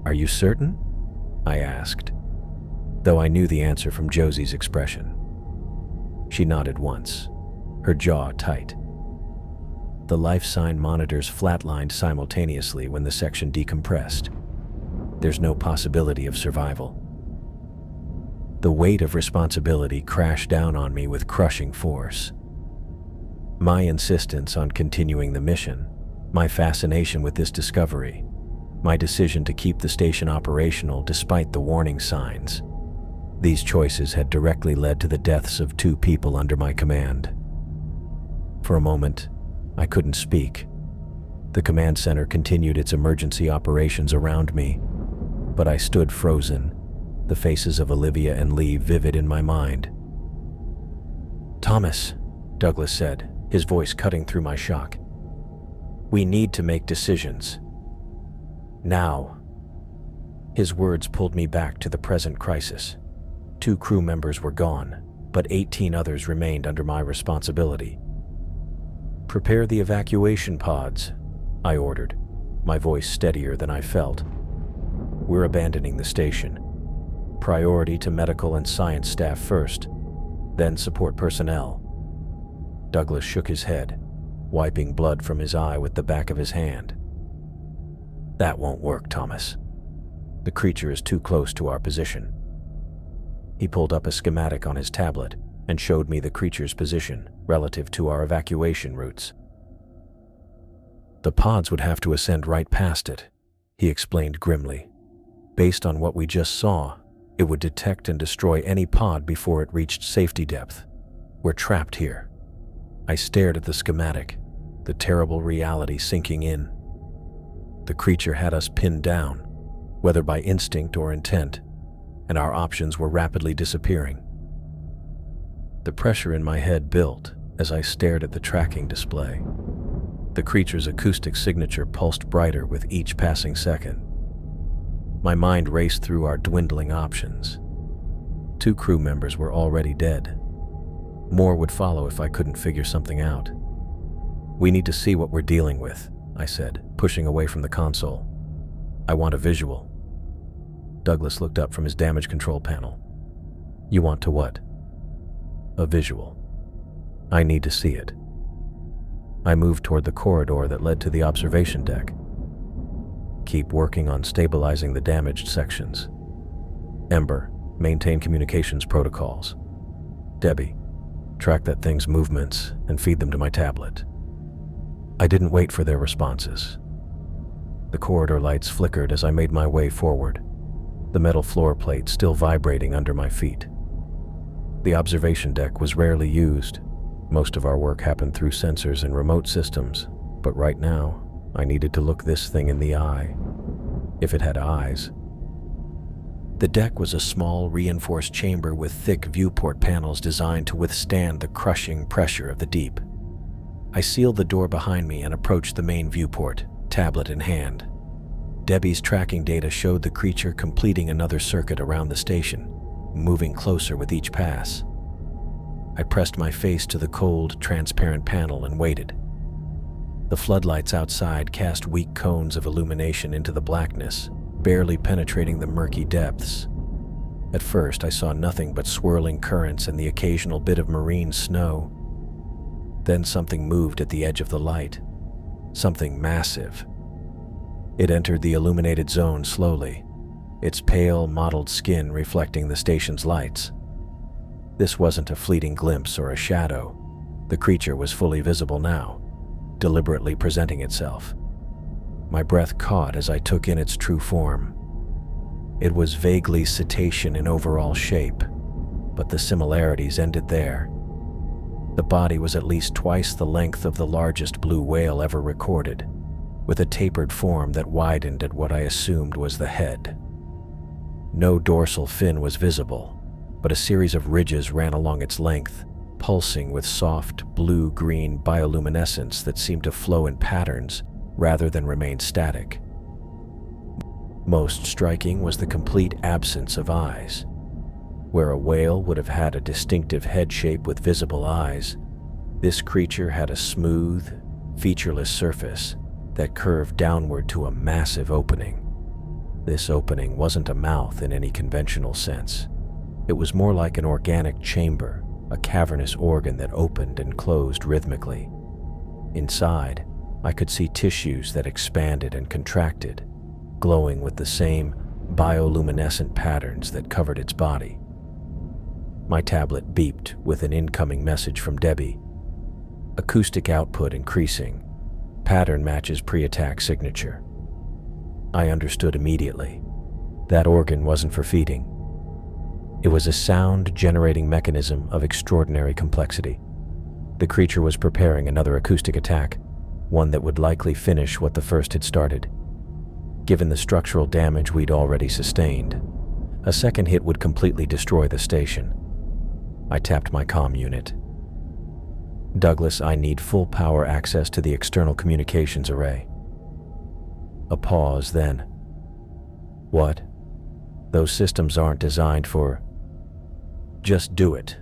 "Are you certain?" I asked, though I knew the answer from Josie's expression. She nodded once, her jaw tight. The life sign monitors flatlined simultaneously when the section decompressed. There's no possibility of survival. The weight of responsibility crashed down on me with crushing force. My insistence on continuing the mission, my fascination with this discovery, my decision to keep the station operational despite the warning signs. These choices had directly led to the deaths of 2 people under my command. For a moment, I couldn't speak. The command center continued its emergency operations around me, but I stood frozen, the faces of Olivia and Lee vivid in my mind. "Thomas," Douglas said, his voice cutting through my shock. "We need to make decisions. Now." His words pulled me back to the present crisis. 2 crew members were gone, but 18 others remained under my responsibility. "Prepare the evacuation pods," I ordered, my voice steadier than I felt. "We're abandoning the station. Priority to medical and science staff first, then support personnel." Douglas shook his head. wiping blood from his eye with the back of his hand. "That won't work, Thomas. The creature is too close to our position." He pulled up a schematic on his tablet and showed me the creature's position relative to our evacuation routes. "The pods would have to ascend right past it," he explained grimly. "Based on what we just saw, it would detect and destroy any pod before it reached safety depth. We're trapped here." I stared at the schematic, the terrible reality sinking in. The creature had us pinned down, whether by instinct or intent, and our options were rapidly disappearing. The pressure in my head built as I stared at the tracking display. The creature's acoustic signature pulsed brighter with each passing second. My mind raced through our dwindling options. 2 crew members were already dead. More would follow if I couldn't figure something out. "We need to see what we're dealing with," I said, pushing away from the console. "I want a visual." Douglas looked up from his damage control panel. "You want to what?" "A visual. I need to see it." I moved toward the corridor that led to the observation deck. "Keep working on stabilizing the damaged sections. Ember, maintain communications protocols. Debbie, track that thing's movements and feed them to my tablet." I didn't wait for their responses. The corridor lights flickered as I made my way forward, the metal floor plate still vibrating under my feet. The observation deck was rarely used. Most of our work happened through sensors and remote systems, but right now, I needed to look this thing in the eye, if it had eyes. The deck was a small, reinforced chamber with thick viewport panels designed to withstand the crushing pressure of the deep. I sealed the door behind me and approached the main viewport, tablet in hand. Debbie's tracking data showed the creature completing another circuit around the station, moving closer with each pass. I pressed my face to the cold, transparent panel and waited. The floodlights outside cast weak cones of illumination into the blackness, barely penetrating the murky depths. At first, I saw nothing but swirling currents and the occasional bit of marine snow. Then something moved at the edge of the light. Something massive. It entered the illuminated zone slowly, its pale, mottled skin reflecting the station's lights. This wasn't a fleeting glimpse or a shadow. The creature was fully visible now, deliberately presenting itself. My breath caught as I took in its true form. It was vaguely cetacean in overall shape, but the similarities ended there. The body was at least twice the length of the largest blue whale ever recorded, with a tapered form that widened at what I assumed was the head. No dorsal fin was visible, but a series of ridges ran along its length, pulsing with soft, blue-green bioluminescence that seemed to flow in patterns rather than remain static. Most striking was the complete absence of eyes. Where a whale would have had a distinctive head shape with visible eyes, this creature had a smooth, featureless surface that curved downward to a massive opening. This opening wasn't a mouth in any conventional sense. It was more like an organic chamber, a cavernous organ that opened and closed rhythmically. Inside, I could see tissues that expanded and contracted, glowing with the same bioluminescent patterns that covered its body. My tablet beeped with an incoming message from Debbie. Acoustic output increasing. Pattern matches pre-attack signature. I understood immediately. That organ wasn't for feeding. It was a sound-generating mechanism of extraordinary complexity. The creature was preparing another acoustic attack, one that would likely finish what the first had started. Given the structural damage we'd already sustained, a second hit would completely destroy the station. I tapped my comm unit. "Douglas, I need full power access to the external communications array." A pause, then. "What? Those systems aren't designed for..." "Just do it.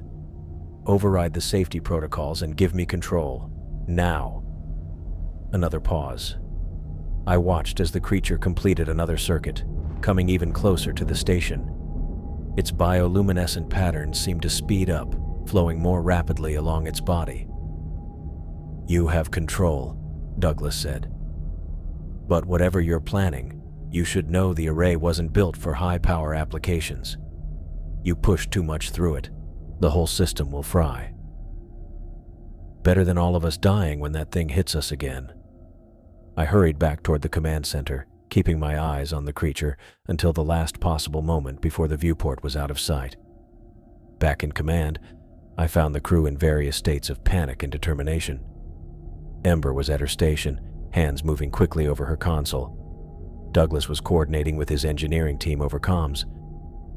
Override the safety protocols and give me control. Now." Another pause. I watched as the creature completed another circuit, coming even closer to the station. Its bioluminescent patterns seemed to speed up, flowing more rapidly along its body. "You have control," Douglas said. "But whatever you're planning, you should know the array wasn't built for high-power applications. You push too much through it, the whole system will fry. Better than all of us dying when that thing hits us again." I hurried back toward the command center, keeping my eyes on the creature until the last possible moment before the viewport was out of sight. Back in command, I found the crew in various states of panic and determination. Ember was at her station, hands moving quickly over her console. Douglas was coordinating with his engineering team over comms.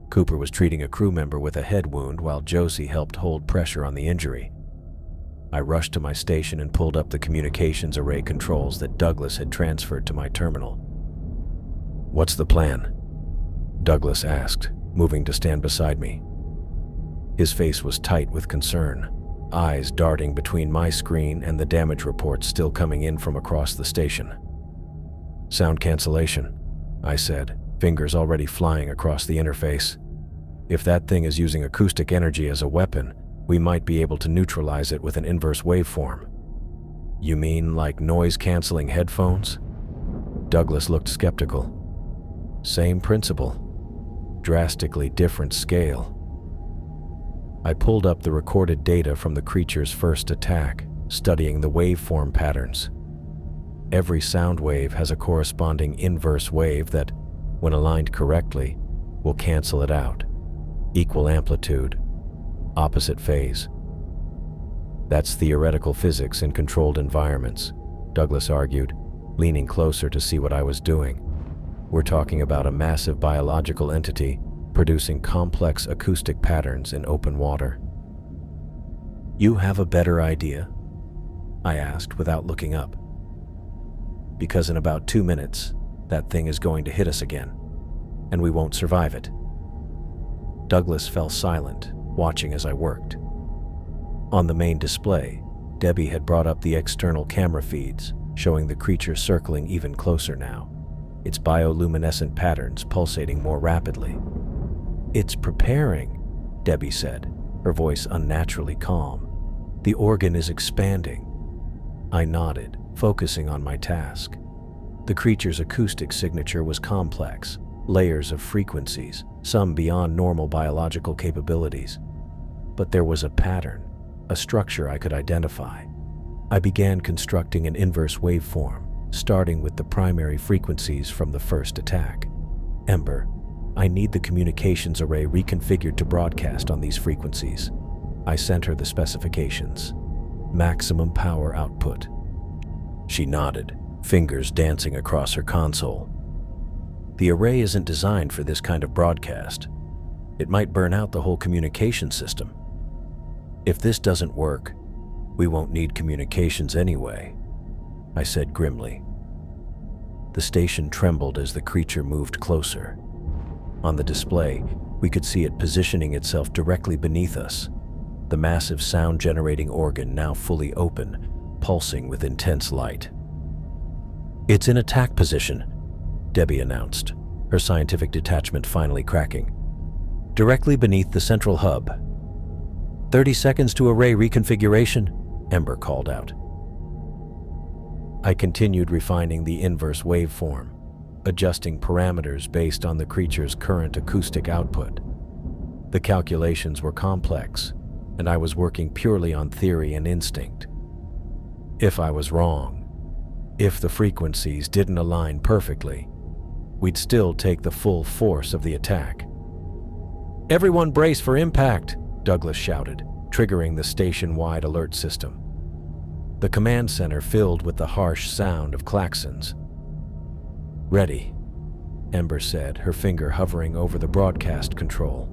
Cooper was treating a crew member with a head wound while Josie helped hold pressure on the injury. I rushed to my station and pulled up the communications array controls that Douglas had transferred to my terminal. "What's the plan?" Douglas asked, moving to stand beside me. His face was tight with concern, eyes darting between my screen and the damage reports still coming in from across the station. "Sound cancellation," I said, fingers already flying across the interface. "If that thing is using acoustic energy as a weapon, we might be able to neutralize it with an inverse waveform." "You mean like noise-canceling headphones?" Douglas looked skeptical. "Same principle, drastically different scale." I pulled up the recorded data from the creature's first attack, studying the waveform patterns. Every sound wave has a corresponding inverse wave that, when aligned correctly, will cancel it out. Equal amplitude, opposite phase. "That's theoretical physics in controlled environments," Douglas argued, leaning closer to see what I was doing. "We're talking about a massive biological entity producing complex acoustic patterns in open water." "You have a better idea?" I asked without looking up. "Because in about 2 minutes, that thing is going to hit us again, and we won't survive it." Douglas fell silent, watching as I worked. On the main display, Debbie had brought up the external camera feeds, showing the creature circling even closer now, its bioluminescent patterns pulsating more rapidly. "It's preparing," Debbie said, her voice unnaturally calm. "The organ is expanding." I nodded, focusing on my task. The creature's acoustic signature was complex, layers of frequencies, some beyond normal biological capabilities. But there was a pattern, a structure I could identify. I began constructing an inverse waveform, starting with the primary frequencies from the first attack. "Ember, I need the communications array reconfigured to broadcast on these frequencies." I sent her the specifications. "Maximum power output." She nodded, fingers dancing across her console. "The array isn't designed for this kind of broadcast. It might burn out the whole communication system." "If this doesn't work, we won't need communications anyway," I said grimly. The station trembled as the creature moved closer. On the display, we could see it positioning itself directly beneath us, the massive sound-generating organ now fully open, pulsing with intense light. "It's in attack position," Debbie announced, her scientific detachment finally cracking. "Directly beneath the central hub." 30 seconds to array reconfiguration," Ember called out. I continued refining the inverse waveform, adjusting parameters based on the creature's current acoustic output. The calculations were complex, and I was working purely on theory and instinct. If I was wrong, if the frequencies didn't align perfectly, we'd still take the full force of the attack. "Everyone brace for impact," Douglas shouted, triggering the station-wide alert system. The command center filled with the harsh sound of klaxons. "Ready," Ember said, her finger hovering over the broadcast control.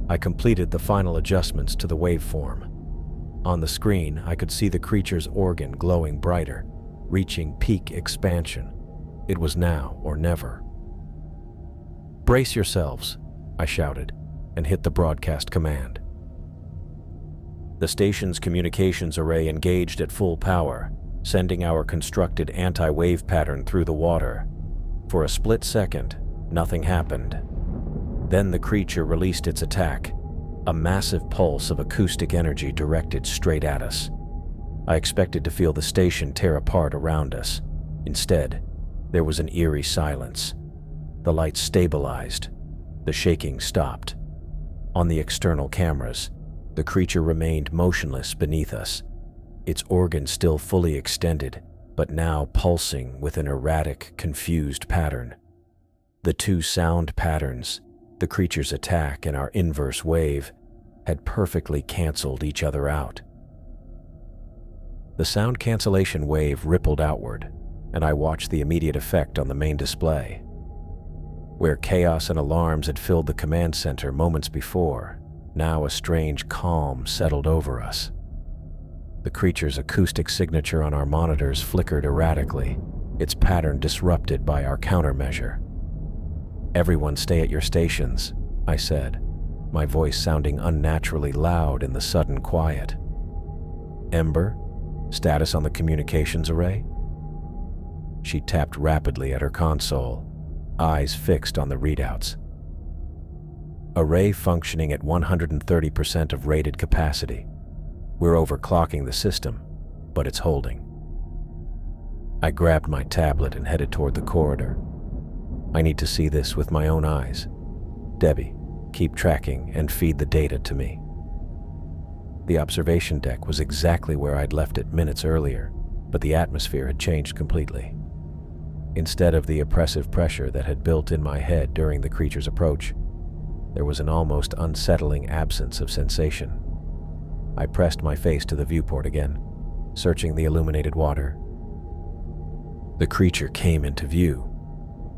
I completed the final adjustments to the waveform. On the screen, I could see the creature's organ glowing brighter, reaching peak expansion. It was now or never. "Brace yourselves," I shouted, and hit the broadcast command. The station's communications array engaged at full power, sending our constructed anti-wave pattern through the water. For a split second, nothing happened. Then the creature released its attack, a massive pulse of acoustic energy directed straight at us. I expected to feel the station tear apart around us. Instead, there was an eerie silence. The lights stabilized. The shaking stopped. On the external cameras, the creature remained motionless beneath us, its organs still fully extended, but now pulsing with an erratic, confused pattern. The two sound patterns, the creature's attack and our inverse wave, had perfectly canceled each other out. The sound cancellation wave rippled outward, and I watched the immediate effect on the main display. Where chaos and alarms had filled the command center moments before, now a strange calm settled over us. The creature's acoustic signature on our monitors flickered erratically, its pattern disrupted by our countermeasure. "Everyone stay at your stations," I said, my voice sounding unnaturally loud in the sudden quiet. "Ember, status on the communications array?" She tapped rapidly at her console, eyes fixed on the readouts. "Array functioning at 130% of rated capacity. We're overclocking the system, but it's holding." I grabbed my tablet and headed toward the corridor. "I need to see this with my own eyes. Debbie, keep tracking and feed the data to me." The observation deck was exactly where I'd left it minutes earlier, but the atmosphere had changed completely. Instead of the oppressive pressure that had built in my head during the creature's approach, there was an almost unsettling absence of sensation. I pressed my face to the viewport again, searching the illuminated water. The creature came into view,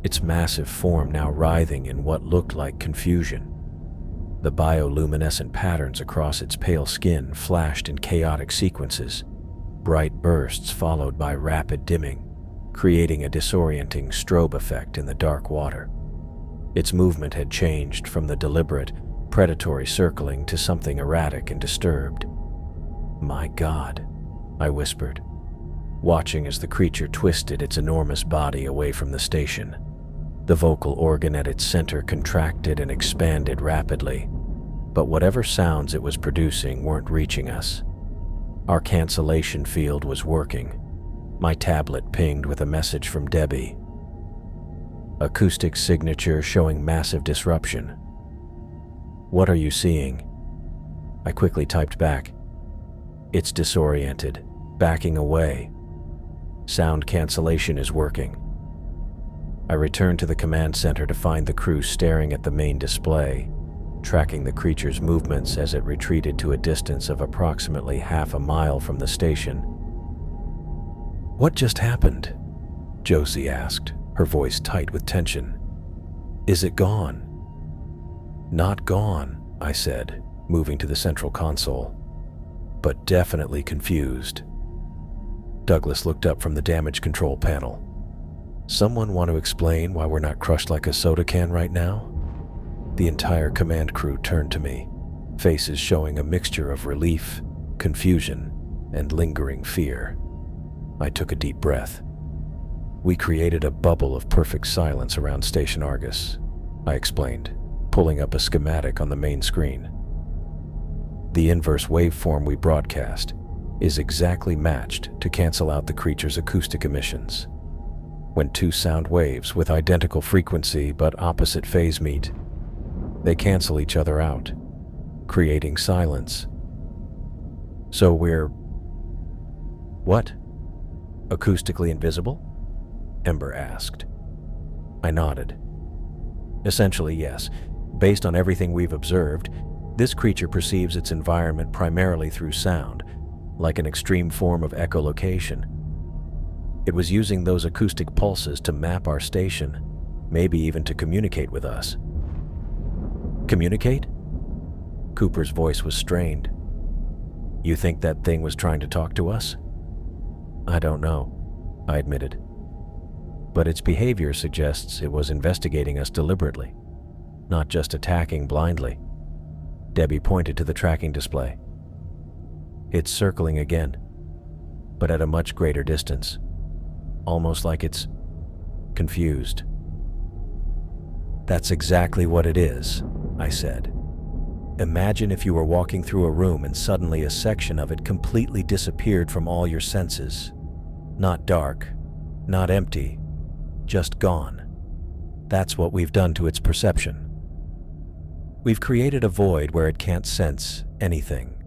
its massive form now writhing in what looked like confusion. The bioluminescent patterns across its pale skin flashed in chaotic sequences, bright bursts followed by rapid dimming, creating a disorienting strobe effect in the dark water. Its movement had changed from the deliberate, predatory circling to something erratic and disturbed. "My God," I whispered, watching as the creature twisted its enormous body away from the station. The vocal organ at its center contracted and expanded rapidly, but whatever sounds it was producing weren't reaching us. Our cancellation field was working. My tablet pinged with a message from Debbie. "Acoustic signature showing massive disruption." "What are you seeing?" I quickly typed back. "It's disoriented, backing away. Sound cancellation is working." I returned to the command center to find the crew staring at the main display, tracking the creature's movements as it retreated to a distance of approximately half a mile from the station. "What just happened?" Josie asked, her voice tight with tension. "Is it gone?" "Not gone," I said, moving to the central console, "but definitely confused." Douglas looked up from the damage control panel. "Someone want to explain why we're not crushed like a soda can right now?" The entire command crew turned to me, faces showing a mixture of relief, confusion, and lingering fear. I took a deep breath. "We created a bubble of perfect silence around Station Argus," I explained, pulling up a schematic on the main screen. "The inverse waveform we broadcast is exactly matched to cancel out the creature's acoustic emissions. When two sound waves with identical frequency but opposite phase meet, they cancel each other out, creating silence. So we're... What? Acoustically invisible?" Ember asked. I nodded. "Essentially, yes. Based on everything we've observed, this creature perceives its environment primarily through sound, like an extreme form of echolocation. It was using those acoustic pulses to map our station, maybe even to communicate with us." "Communicate?" Cooper's voice was strained. "You think that thing was trying to talk to us?" "I don't know," I admitted. "But its behavior suggests it was investigating us deliberately, not just attacking blindly." Debbie pointed to the tracking display. "It's circling again, but at a much greater distance, almost like it's confused." "That's exactly what it is," I said. Imagine if you were walking through a room and suddenly a section of it completely disappeared from all your senses. Not dark, not empty, just gone. That's what we've done to its perception. We've created a void where it can't sense anything.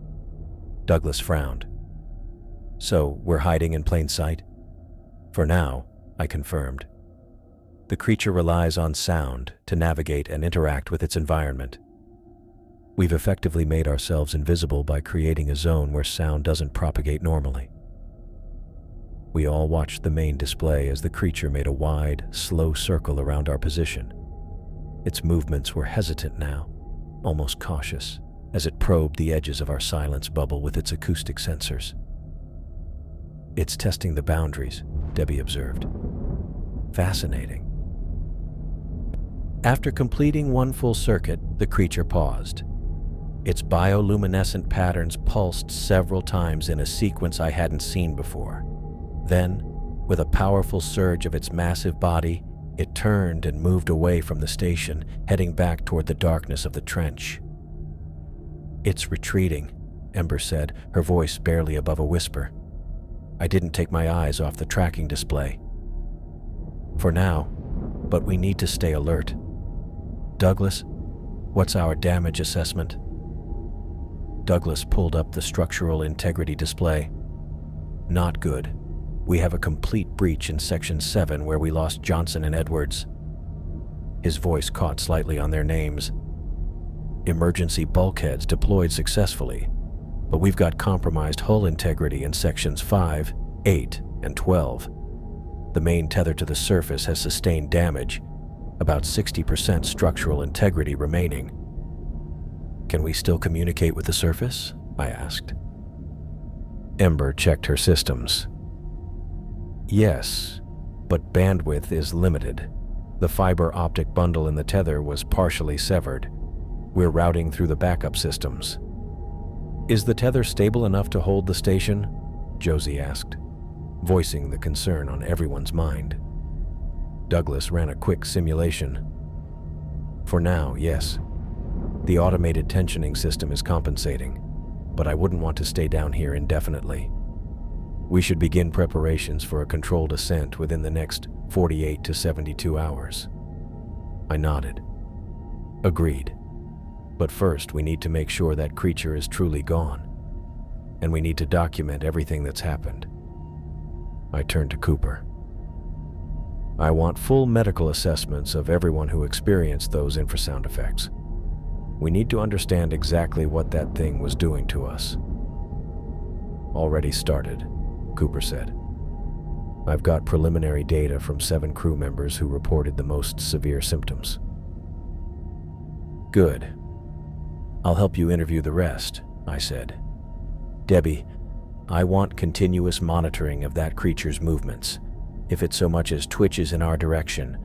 Douglas frowned. So, we're hiding in plain sight? For now, I confirmed. The creature relies on sound to navigate and interact with its environment. We've effectively made ourselves invisible by creating a zone where sound doesn't propagate normally. We all watched the main display as the creature made a wide, slow circle around our position. Its movements were hesitant now, almost cautious, as it probed the edges of our silence bubble with its acoustic sensors. It's testing the boundaries, Debbie observed. Fascinating. After completing one full circuit, the creature paused. Its bioluminescent patterns pulsed several times in a sequence I hadn't seen before. Then, with a powerful surge of its massive body, it turned and moved away from the station, heading back toward the darkness of the trench. "It's retreating," Ember said, her voice barely above a whisper. I didn't take my eyes off the tracking display. "For now, but we need to stay alert. Douglas, what's our damage assessment?" Douglas pulled up the structural integrity display. "Not good. We have a complete breach in Section 7 where we lost Johnson and Edwards." His voice caught slightly on their names. "Emergency bulkheads deployed successfully, but we've got compromised hull integrity in Sections 5, 8, and 12. The main tether to the surface has sustained damage, about 60% structural integrity remaining." "Can we still communicate with the surface?" I asked. Ember checked her systems. "Yes, but bandwidth is limited. The fiber optic bundle in the tether was partially severed. We're routing through the backup systems." "Is the tether stable enough to hold the station?" Josie asked, voicing the concern on everyone's mind. Douglas ran a quick simulation. "For now, yes. The automated tensioning system is compensating, but I wouldn't want to stay down here indefinitely. We should begin preparations for a controlled ascent within the next 48 to 72 hours. I nodded. "Agreed. But first, we need to make sure that creature is truly gone, and we need to document everything that's happened." I turned to Cooper. "I want full medical assessments of everyone who experienced those infrasound effects. We need to understand exactly what that thing was doing to us." "Already started," Cooper said. "I've got preliminary data from 7 crew members who reported the most severe symptoms." "Good. I'll help you interview the rest," I said. "Debbie, I want continuous monitoring of that creature's movements. If it so much as twitches in our direction,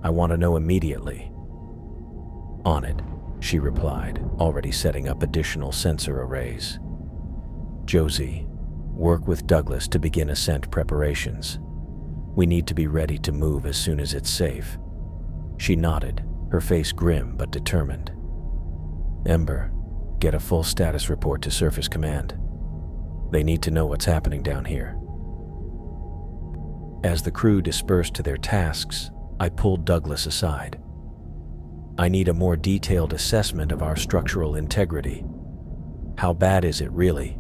I want to know immediately." "On it," she replied, already setting up additional sensor arrays. "Josie, work with Douglas to begin ascent preparations. We need to be ready to move as soon as it's safe." She nodded, her face grim but determined. "Ember, get a full status report to Surface Command. They need to know what's happening down here." As the crew dispersed to their tasks, I pulled Douglas aside. "I need a more detailed assessment of our structural integrity. How bad is it really?"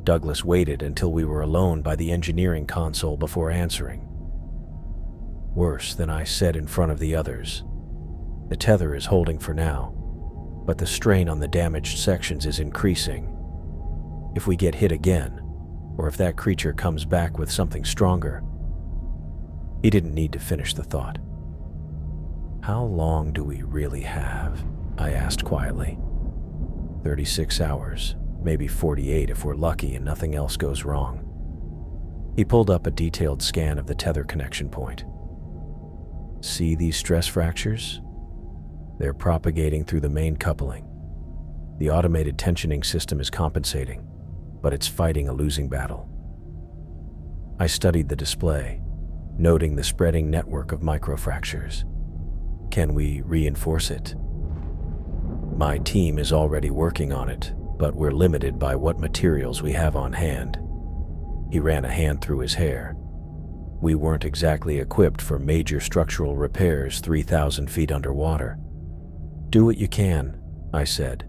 Douglas waited until we were alone by the engineering console before answering. "Worse than I said in front of the others. The tether is holding for now, but the strain on the damaged sections is increasing. If we get hit again, or if that creature comes back with something stronger..." He didn't need to finish the thought. "How long do we really have?" I asked quietly. 36 hours, maybe 48 if we're lucky and nothing else goes wrong." He pulled up a detailed scan of the tether connection point. "See these stress fractures? They're propagating through the main coupling. The automated tensioning system is compensating, but it's fighting a losing battle." I studied the display, noting the spreading network of microfractures. "Can we reinforce it?" My team is already working on it, but we're limited by what materials we have on hand. He ran a hand through his hair. We weren't exactly equipped for major structural repairs 3,000 feet underwater. Do what you can, I said,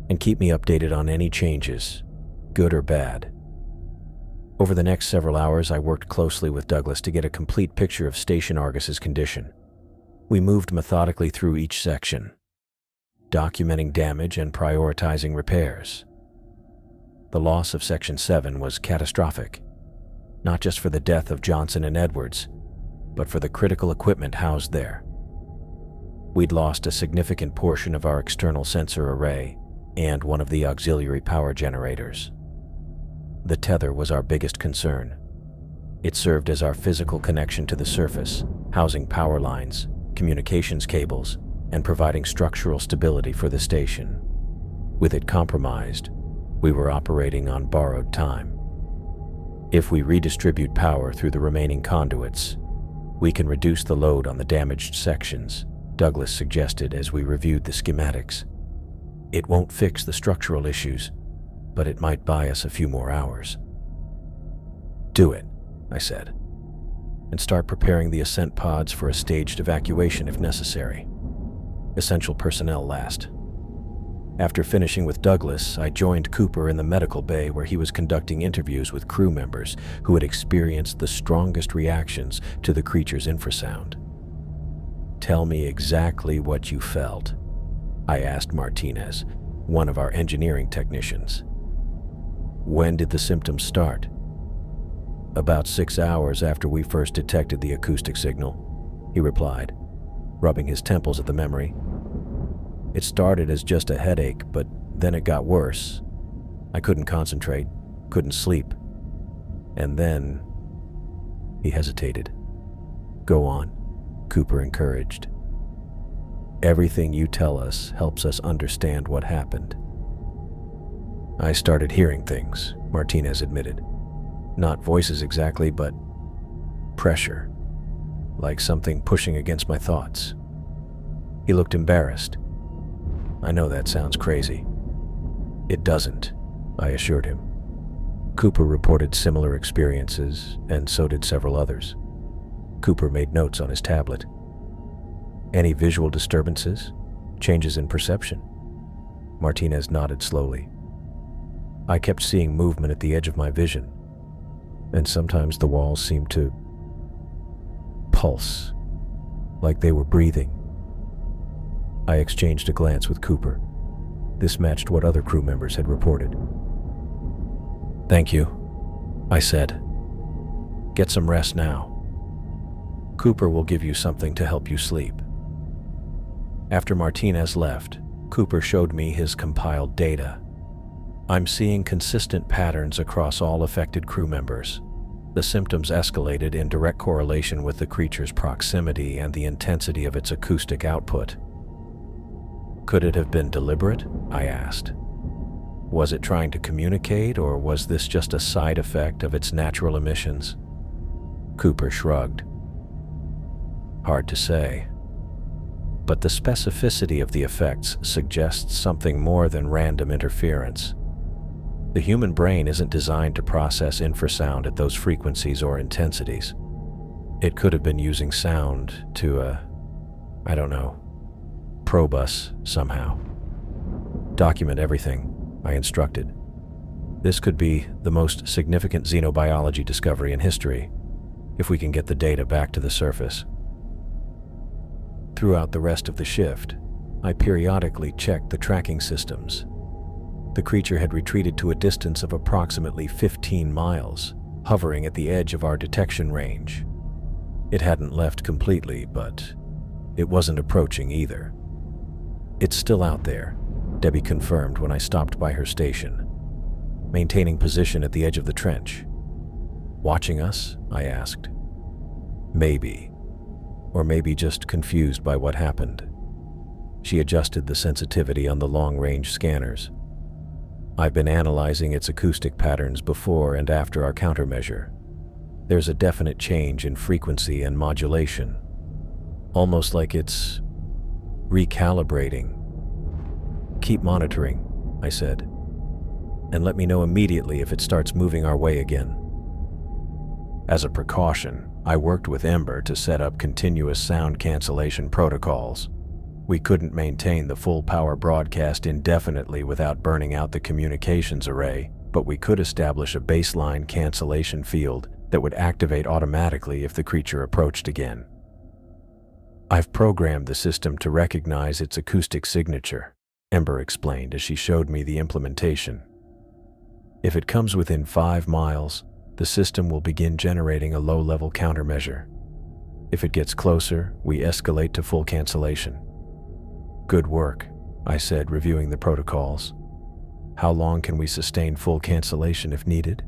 and keep me updated on any changes, good or bad. Over the next several hours, I worked closely with Douglas to get a complete picture of Station Argus's condition. We moved methodically through each section, documenting damage and prioritizing repairs. The loss of Section 7 was catastrophic, not just for the death of Johnson and Edwards, but for the critical equipment housed there. We'd lost a significant portion of our external sensor array and one of the auxiliary power generators. The tether was our biggest concern. It served as our physical connection to the surface, housing power lines, communications cables, and providing structural stability for the station. With it compromised, we were operating on borrowed time. If we redistribute power through the remaining conduits, we can reduce the load on the damaged sections, Douglas suggested as we reviewed the schematics. It won't fix the structural issues, but it might buy us a few more hours. Do it, I said, and start preparing the ascent pods for a staged evacuation if necessary. Essential personnel last. After finishing with Douglas, I joined Cooper in the medical bay where he was conducting interviews with crew members who had experienced the strongest reactions to the creature's infrasound. Tell me exactly what you felt, I asked Martinez, one of our engineering technicians. When did the symptoms start? About 6 hours after we first detected the acoustic signal, he replied, rubbing his temples at the memory. It started as just a headache, but then it got worse. I couldn't concentrate, couldn't sleep. And then... He hesitated. Go on, Cooper encouraged. Everything you tell us helps us understand what happened. I started hearing things, Martinez admitted. Not voices exactly, but pressure, like something pushing against my thoughts. He looked embarrassed. I know that sounds crazy. It doesn't, I assured him. Cooper reported similar experiences, and so did several others. Cooper made notes on his tablet. Any visual disturbances? Changes in perception? Martinez nodded slowly. I kept seeing movement at the edge of my vision, and sometimes the walls seemed to pulse, like they were breathing. I exchanged a glance with Cooper. This matched what other crew members had reported. Thank you, I said. Get some rest now. Cooper will give you something to help you sleep. After Martinez left, Cooper showed me his compiled data. I'm seeing consistent patterns across all affected crew members. The symptoms escalated in direct correlation with the creature's proximity and the intensity of its acoustic output. Could it have been deliberate? I asked. Was it trying to communicate, or was this just a side effect of its natural emissions? Cooper shrugged. Hard to say. But the specificity of the effects suggests something more than random interference. The human brain isn't designed to process infrasound at those frequencies or intensities. It could have been using sound to, probe us somehow. Document everything, I instructed. This could be the most significant xenobiology discovery in history, if we can get the data back to the surface. Throughout the rest of the shift, I periodically checked the tracking systems. The creature had retreated to a distance of approximately 15 miles, hovering at the edge of our detection range. It hadn't left completely, but it wasn't approaching either. It's still out there, Debbie confirmed when I stopped by her station, maintaining position at the edge of the trench. Watching us? I asked. Maybe. Or maybe just confused by what happened. She adjusted the sensitivity on the long-range scanners. I've been analyzing its acoustic patterns before and after our countermeasure. There's a definite change in frequency and modulation, almost like it's recalibrating. keep monitoring," I said, "and let me know immediately if it starts moving our way again." As a precaution, I worked with Ember to set up continuous sound cancellation protocols. We couldn't maintain the full power broadcast indefinitely without burning out the communications array, but we could establish a baseline cancellation field that would activate automatically if the creature approached again. "I've programmed the system to recognize its acoustic signature," Ember explained as she showed me the implementation. "If it comes within 5 miles, the system will begin generating a low-level countermeasure. If it gets closer, we escalate to full cancellation." "Good work," I said, reviewing the protocols. "How long can we sustain full cancellation if needed?"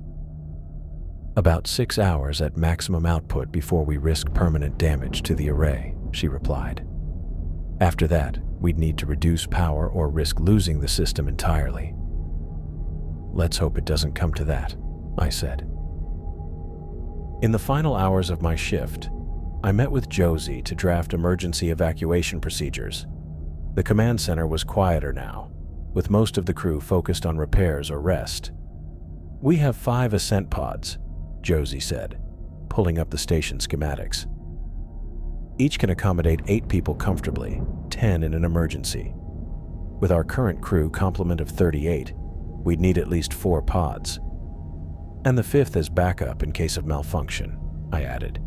"About 6 hours at maximum output before we risk permanent damage to the array," she replied. "After that, we'd need to reduce power or risk losing the system entirely." "Let's hope it doesn't come to that," I said. In the final hours of my shift, I met with Josie to draft emergency evacuation procedures. The command center was quieter now, with most of the crew focused on repairs or rest. "We have 5 ascent pods," Josie said, pulling up the station schematics. "Each can accommodate 8 people comfortably, 10 in an emergency. With our current crew complement of 38, we'd need at least 4 pods. And the 5th as backup in case of malfunction," I added.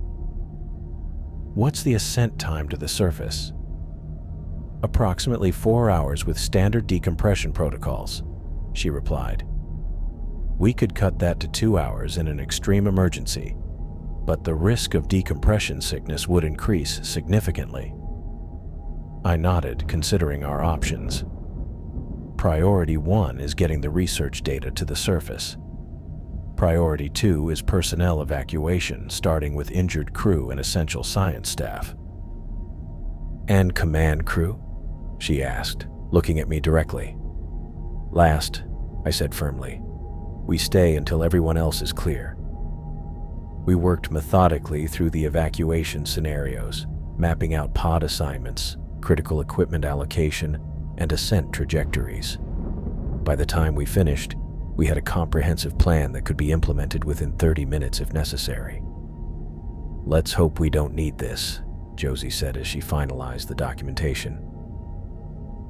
"What's the ascent time to the surface?" "Approximately 4 hours with standard decompression protocols," she replied. "We could cut that to 2 hours in an extreme emergency, but the risk of decompression sickness would increase significantly." I nodded, considering our options. Priority 1 is getting the research data to the surface. Priority 2 is personnel evacuation, starting with injured crew and essential science staff. "And command crew?" she asked, looking at me directly. "Last," I said firmly. "We stay until everyone else is clear." We worked methodically through the evacuation scenarios, mapping out pod assignments, critical equipment allocation, and ascent trajectories. By the time we finished, we had a comprehensive plan that could be implemented within 30 minutes if necessary. "Let's hope we don't need this," Josie said as she finalized the documentation.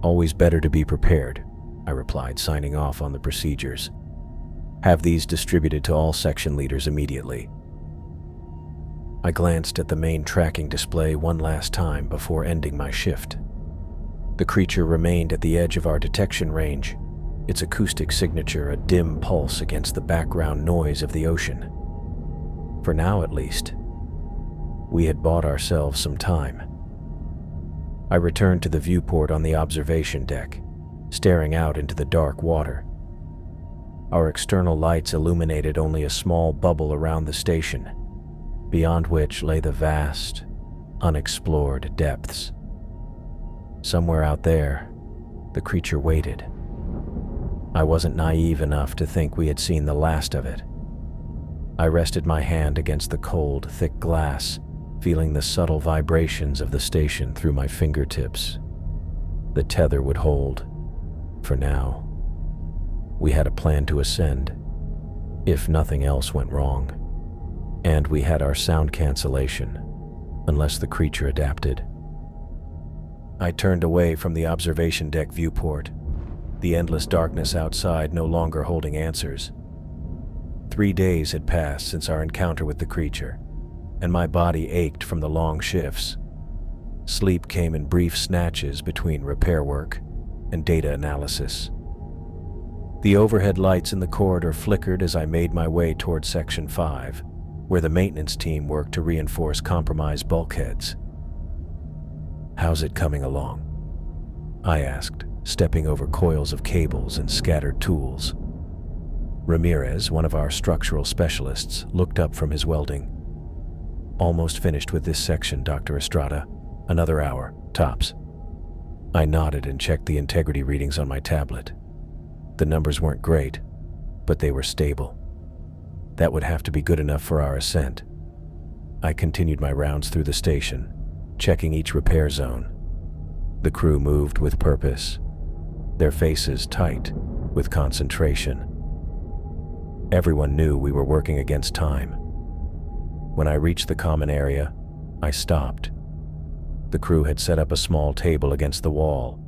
"Always better to be prepared," I replied, signing off on the procedures. "Have these distributed to all section leaders immediately." I glanced at the main tracking display one last time before ending my shift. The creature remained at the edge of our detection range, its acoustic signature a dim pulse against the background noise of the ocean. For now, at least, we had bought ourselves some time. I returned to the viewport on the observation deck, staring out into the dark water. Our external lights illuminated only a small bubble around the station, beyond which lay the vast, unexplored depths. Somewhere out there, the creature waited. I wasn't naive enough to think we had seen the last of it. I rested my hand against the cold, thick glass, feeling the subtle vibrations of the station through my fingertips. The tether would hold, for now. We had a plan to ascend, if nothing else went wrong. And we had our sound cancellation, unless the creature adapted. I turned away from the observation deck viewport, the endless darkness outside no longer holding answers. 3 days had passed since our encounter with the creature, and my body ached from the long shifts. Sleep came in brief snatches between repair work and data analysis. The overhead lights in the corridor flickered as I made my way toward Section 5, where the maintenance team worked to reinforce compromised bulkheads. "How's it coming along?" I asked, stepping over coils of cables and scattered tools. Ramirez, one of our structural specialists, looked up from his welding. "Almost finished with this section, Dr. Estrada. Another hour, tops." I nodded and checked the integrity readings on my tablet. The numbers weren't great, but they were stable. That would have to be good enough for our ascent. I continued my rounds through the station, checking each repair zone. The crew moved with purpose. their faces tight with concentration. Everyone knew we were working against time. When I reached the common area, I stopped. The crew had set up a small table against the wall.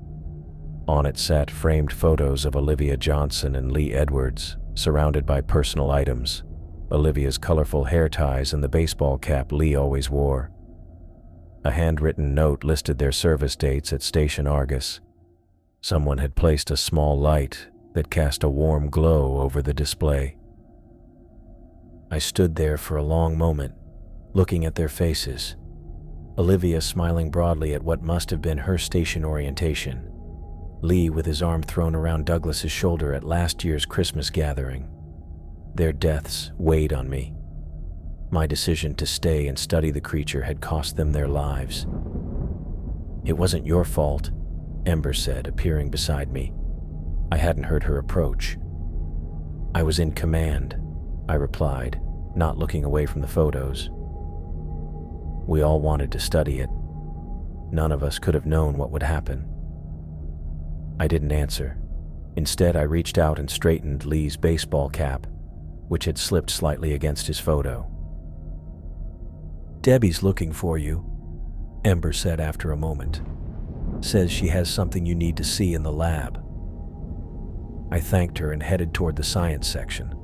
On it sat framed photos of Olivia Johnson and Lee Edwards, surrounded by personal items, Olivia's colorful hair ties and the baseball cap Lee always wore. A handwritten note listed their service dates at Station Argus. Someone had placed a small light that cast a warm glow over the display. I stood there for a long moment, looking at their faces. Olivia smiling broadly at what must have been her station orientation. Lee with his arm thrown around Douglas's shoulder at last year's Christmas gathering. Their deaths weighed on me. My decision to stay and study the creature had cost them their lives. "It wasn't your fault," Ember said, appearing beside me. I hadn't heard her approach. "I was in command," I replied, not looking away from the photos. We all wanted to study it. None of us could have known what would happen. I didn't answer. Instead, I reached out and straightened Lee's baseball cap, which had slipped slightly against his photo. "Debbie's looking for you," Ember said after a moment. "Says she has something you need to see in the lab." I thanked her and headed toward the science section.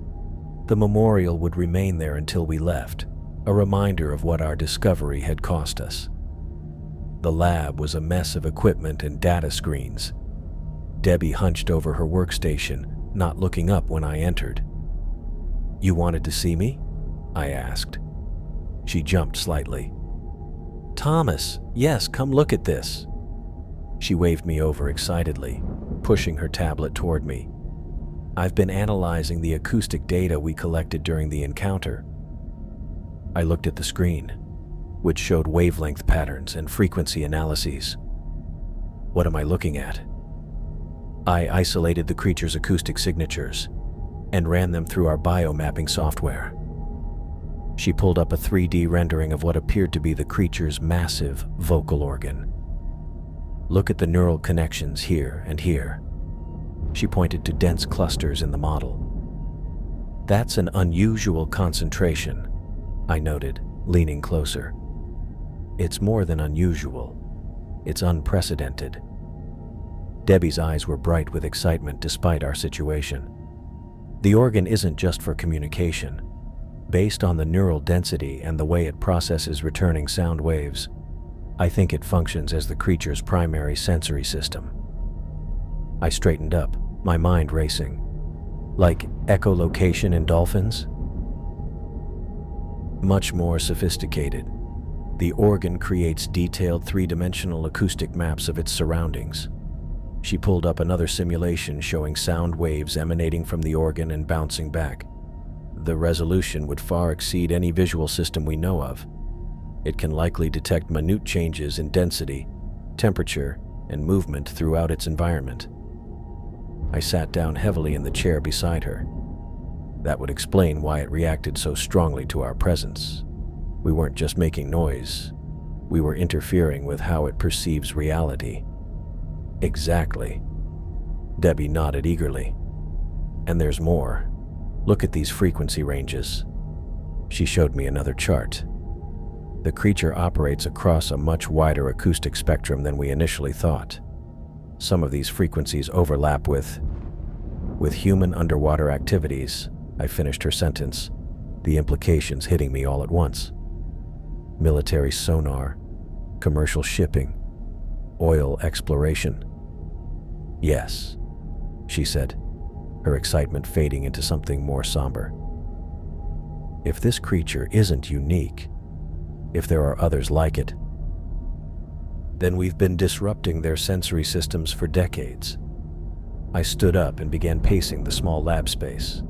The memorial would remain there until we left, a reminder of what our discovery had cost us. The lab was a mess of equipment and data screens. Debbie hunched over her workstation, not looking up when I entered. "You wanted to see me?" I asked. She jumped slightly. "Thomas, yes, come look at this." She waved me over excitedly, pushing her tablet toward me. "I've been analyzing the acoustic data we collected during the encounter." I looked at the screen, which showed wavelength patterns and frequency analyses. "What am I looking at?" I isolated the creature's acoustic signatures and ran them through our biomapping software. She pulled up a 3D rendering of what appeared to be the creature's massive vocal organ. "Look at the neural connections here and here." She pointed to dense clusters in the model. "That's an unusual concentration," I noted, leaning closer. "It's more than unusual. It's unprecedented." Debbie's eyes were bright with excitement despite our situation. "The organ isn't just for communication. Based on the neural density and the way it processes returning sound waves, I think it functions as the creature's primary sensory system." I straightened up, my mind racing. "Like echolocation in dolphins?" "Much more sophisticated. The organ creates detailed three-dimensional acoustic maps of its surroundings." She pulled up another simulation showing sound waves emanating from the organ and bouncing back. "The resolution would far exceed any visual system we know of. It can likely detect minute changes in density, temperature, and movement throughout its environment." I sat down heavily in the chair beside her. That would explain why it reacted so strongly to our presence. We weren't just making noise. We were interfering with how it perceives reality. "Exactly." Debbie nodded eagerly. "And there's more. Look at these frequency ranges." She showed me another chart. The creature operates across a much wider acoustic spectrum than we initially thought. Some of these frequencies overlap with human underwater activities. I finished her sentence, the implications hitting me all at once. Military sonar, commercial shipping, oil exploration. "Yes," she said, her excitement fading into something more somber. "If this creature isn't unique, if there are others like it, then we've been disrupting their sensory systems for decades." I stood up and began pacing the small lab space.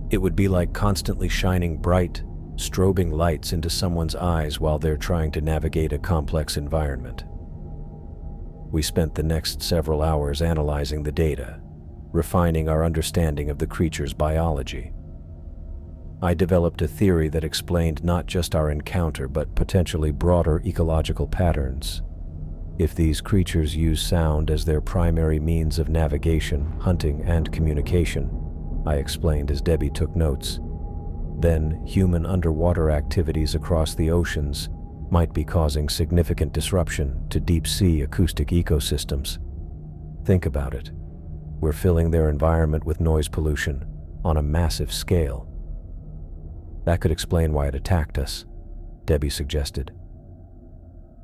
It would be like constantly shining bright, strobing lights into someone's eyes while they're trying to navigate a complex environment. We spent the next several hours analyzing the data, refining our understanding of the creature's biology. I developed a theory that explained not just our encounter but potentially broader ecological patterns. If these creatures use sound as their primary means of navigation, hunting, and communication, I explained as Debbie took notes, then human underwater activities across the oceans might be causing significant disruption to deep-sea acoustic ecosystems. Think about it. We're filling their environment with noise pollution on a massive scale. That could explain why it attacked us, Debbie suggested.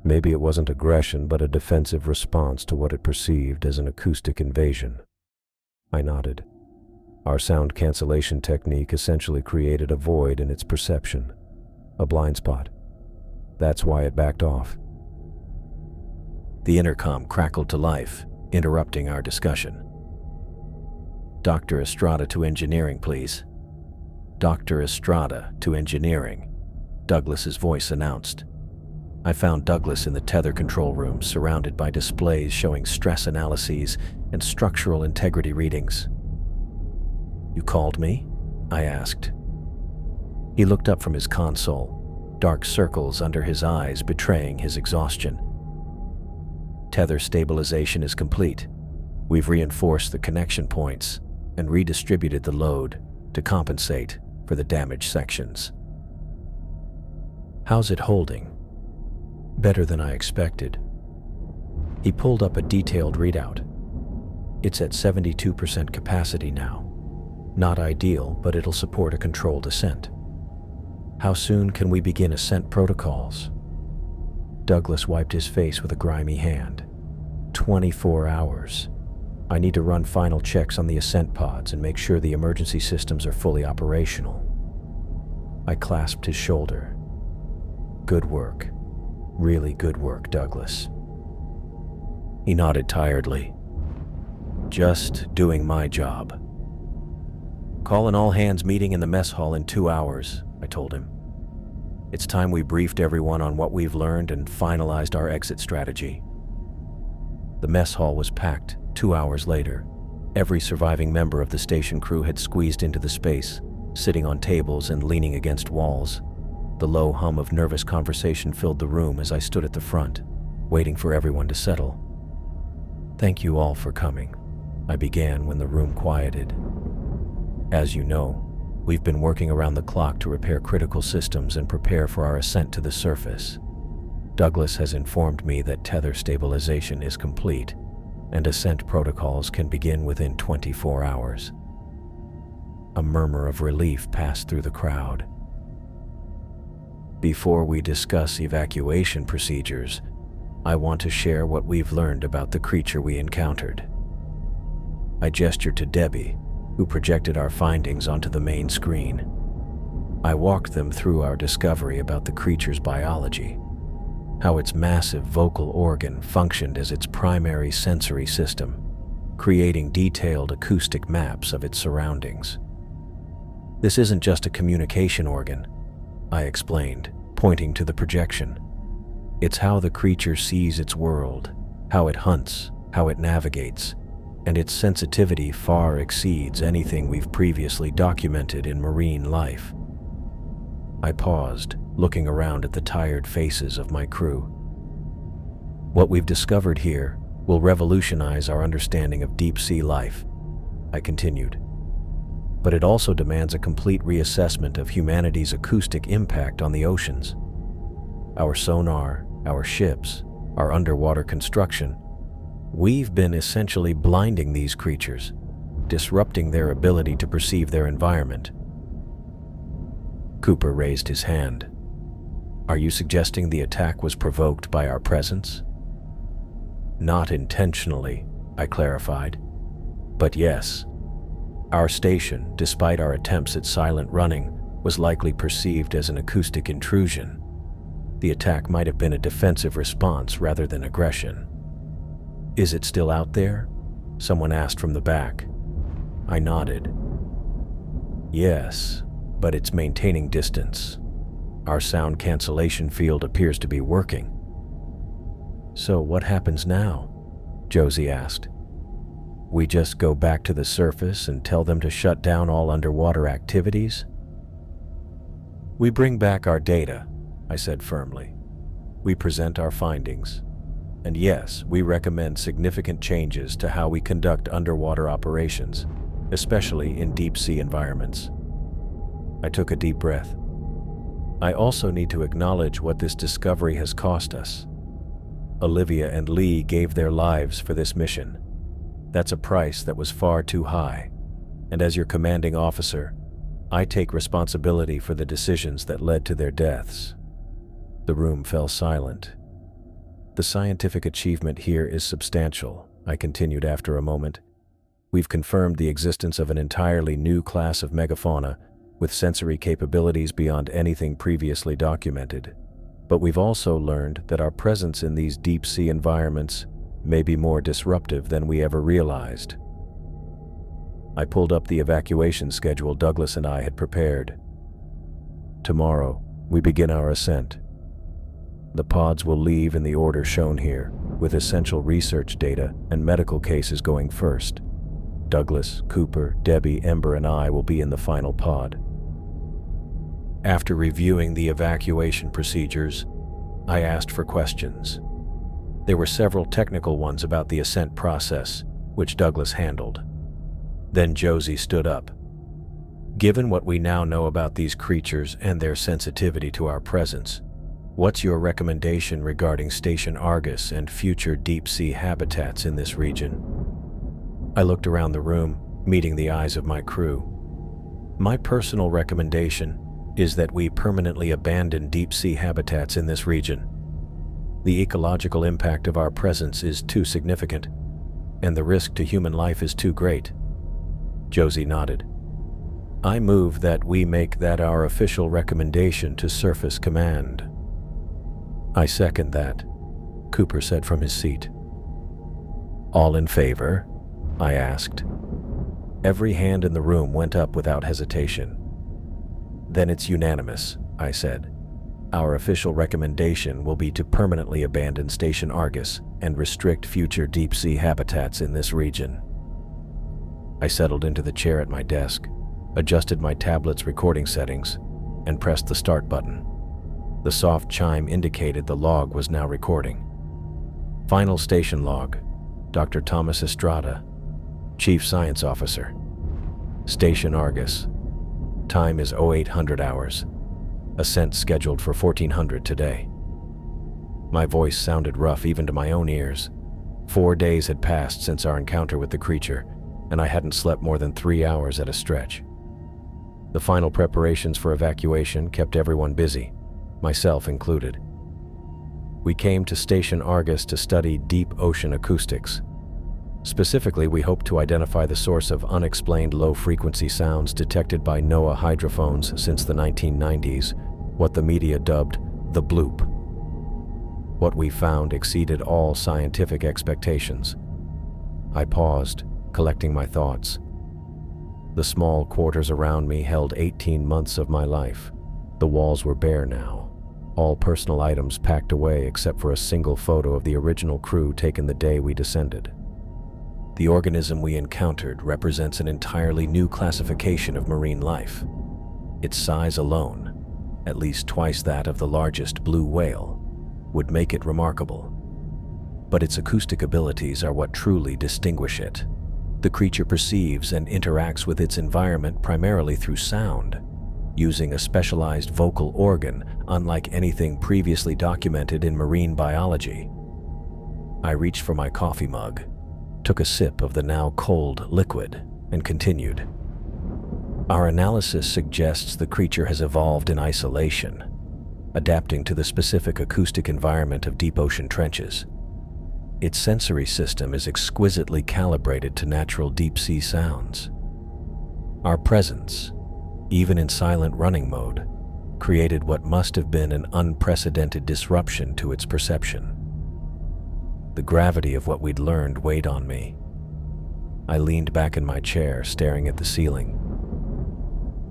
Maybe it wasn't aggression, but a defensive response to what it perceived as an acoustic invasion. I nodded. Our sound cancellation technique essentially created a void in its perception, a blind spot. That's why it backed off. The intercom crackled to life, interrupting our discussion. Dr. Estrada to engineering, please. Dr. Estrada to engineering, Douglas's voice announced. I found Douglas in the tether control room, surrounded by displays showing stress analyses and structural integrity readings. You called me? I asked. He looked up from his console, dark circles under his eyes betraying his exhaustion. Tether stabilization is complete. We've reinforced the connection points and redistributed the load to compensate for the damaged sections. How's it holding? Better than I expected. He pulled up a detailed readout. It's at 72% capacity now. Not ideal, but it'll support a controlled ascent. How soon can we begin ascent protocols? Douglas wiped his face with a grimy hand. 24 hours. I need to run final checks on the ascent pods and make sure the emergency systems are fully operational. I clasped his shoulder. Good work. Really good work, Douglas. He nodded tiredly. Just doing my job. Call an all-hands meeting in the mess hall in 2 hours, I told him. It's time we briefed everyone on what we've learned and finalized our exit strategy. The mess hall was packed 2 hours later. Every surviving member of the station crew had squeezed into the space, sitting on tables and leaning against walls. The low hum of nervous conversation filled the room as I stood at the front, waiting for everyone to settle. Thank you all for coming, I began when the room quieted. As you know, we've been working around the clock to repair critical systems and prepare for our ascent to the surface. Douglas has informed me that tether stabilization is complete, and ascent protocols can begin within 24 hours. A murmur of relief passed through the crowd. Before we discuss evacuation procedures, I want to share what we've learned about the creature we encountered. I gestured to Debbie, who projected our findings onto the main screen. I walked them through our discovery about the creature's biology, how its massive vocal organ functioned as its primary sensory system, creating detailed acoustic maps of its surroundings. This isn't just a communication organ, I explained, pointing to the projection. It's how the creature sees its world, how it hunts, how it navigates, and its sensitivity far exceeds anything we've previously documented in marine life. I paused, looking around at the tired faces of my crew. What we've discovered here will revolutionize our understanding of deep-sea life, I continued. But it also demands a complete reassessment of humanity's acoustic impact on the oceans. Our sonar, our ships, our underwater construction, we've been essentially blinding these creatures, disrupting their ability to perceive their environment. Cooper raised his hand. Are you suggesting the attack was provoked by our presence? Not intentionally, I clarified. But yes, our station, despite our attempts at silent running, was likely perceived as an acoustic intrusion. The attack might have been a defensive response rather than aggression. Is it still out there? Someone asked from the back. I nodded. Yes, but it's maintaining distance. Our sound cancellation field appears to be working. So what happens now? Josie asked. We just go back to the surface and tell them to shut down all underwater activities? We bring back our data, I said firmly. We present our findings. And yes, we recommend significant changes to how we conduct underwater operations, especially in deep-sea environments. I took a deep breath. I also need to acknowledge what this discovery has cost us. Olivia and Lee gave their lives for this mission. That's a price that was far too high. And as your commanding officer, I take responsibility for the decisions that led to their deaths. The room fell silent. The scientific achievement here is substantial, I continued after a moment. We've confirmed the existence of an entirely new class of megafauna with sensory capabilities beyond anything previously documented. But we've also learned that our presence in these deep-sea environments may be more disruptive than we ever realized. I pulled up the evacuation schedule Douglas and I had prepared. Tomorrow, we begin our ascent. The pods will leave in the order shown here, with essential research data and medical cases going first. Douglas, Cooper, Debbie, Ember, and I will be in the final pod. After reviewing the evacuation procedures, I asked for questions. There were several technical ones about the ascent process, which Douglas handled. Then Josie stood up. Given what we now know about these creatures and their sensitivity to our presence, what's your recommendation regarding Station Argus and future deep-sea habitats in this region? I looked around the room, meeting the eyes of my crew. My personal recommendation is that we permanently abandon deep-sea habitats in this region. The ecological impact of our presence is too significant, and the risk to human life is too great. Josie nodded. I move that we make that our official recommendation to Surface Command. I second that, Cooper said from his seat. All in favor? I asked. Every hand in the room went up without hesitation. Then it's unanimous, I said. Our official recommendation will be to permanently abandon Station Argus and restrict future deep-sea habitats in this region. I settled into the chair at my desk, adjusted my tablet's recording settings, and pressed the start button. The soft chime indicated the log was now recording. Final station log, Dr. Thomas Estrada, Chief Science Officer. Station Argus. Time is 0800 hours. Ascent scheduled for 1400 today. My voice sounded rough even to my own ears. 4 days had passed since our encounter with the creature, and I hadn't slept more than 3 hours at a stretch. The final preparations for evacuation kept everyone busy, myself included. We came to Station Argus to study deep ocean acoustics. Specifically, we hoped to identify the source of unexplained low-frequency sounds detected by NOAA hydrophones since the 1990s, what the media dubbed the Bloop. What we found exceeded all scientific expectations. I paused, collecting my thoughts. The small quarters around me held 18 months of my life. The walls were bare now, all personal items packed away except for a single photo of the original crew taken the day we descended. The organism we encountered represents an entirely new classification of marine life. Its size alone, at least twice that of the largest blue whale, would make it remarkable. But its acoustic abilities are what truly distinguish it. The creature perceives and interacts with its environment primarily through sound, using a specialized vocal organ unlike anything previously documented in marine biology. I reached for my coffee mug, took a sip of the now cold liquid, and continued. Our analysis suggests the creature has evolved in isolation, adapting to the specific acoustic environment of deep ocean trenches. Its sensory system is exquisitely calibrated to natural deep-sea sounds. Our presence, even in silent running mode, created what must have been an unprecedented disruption to its perception. The gravity of what we'd learned weighed on me. I leaned back in my chair, staring at the ceiling.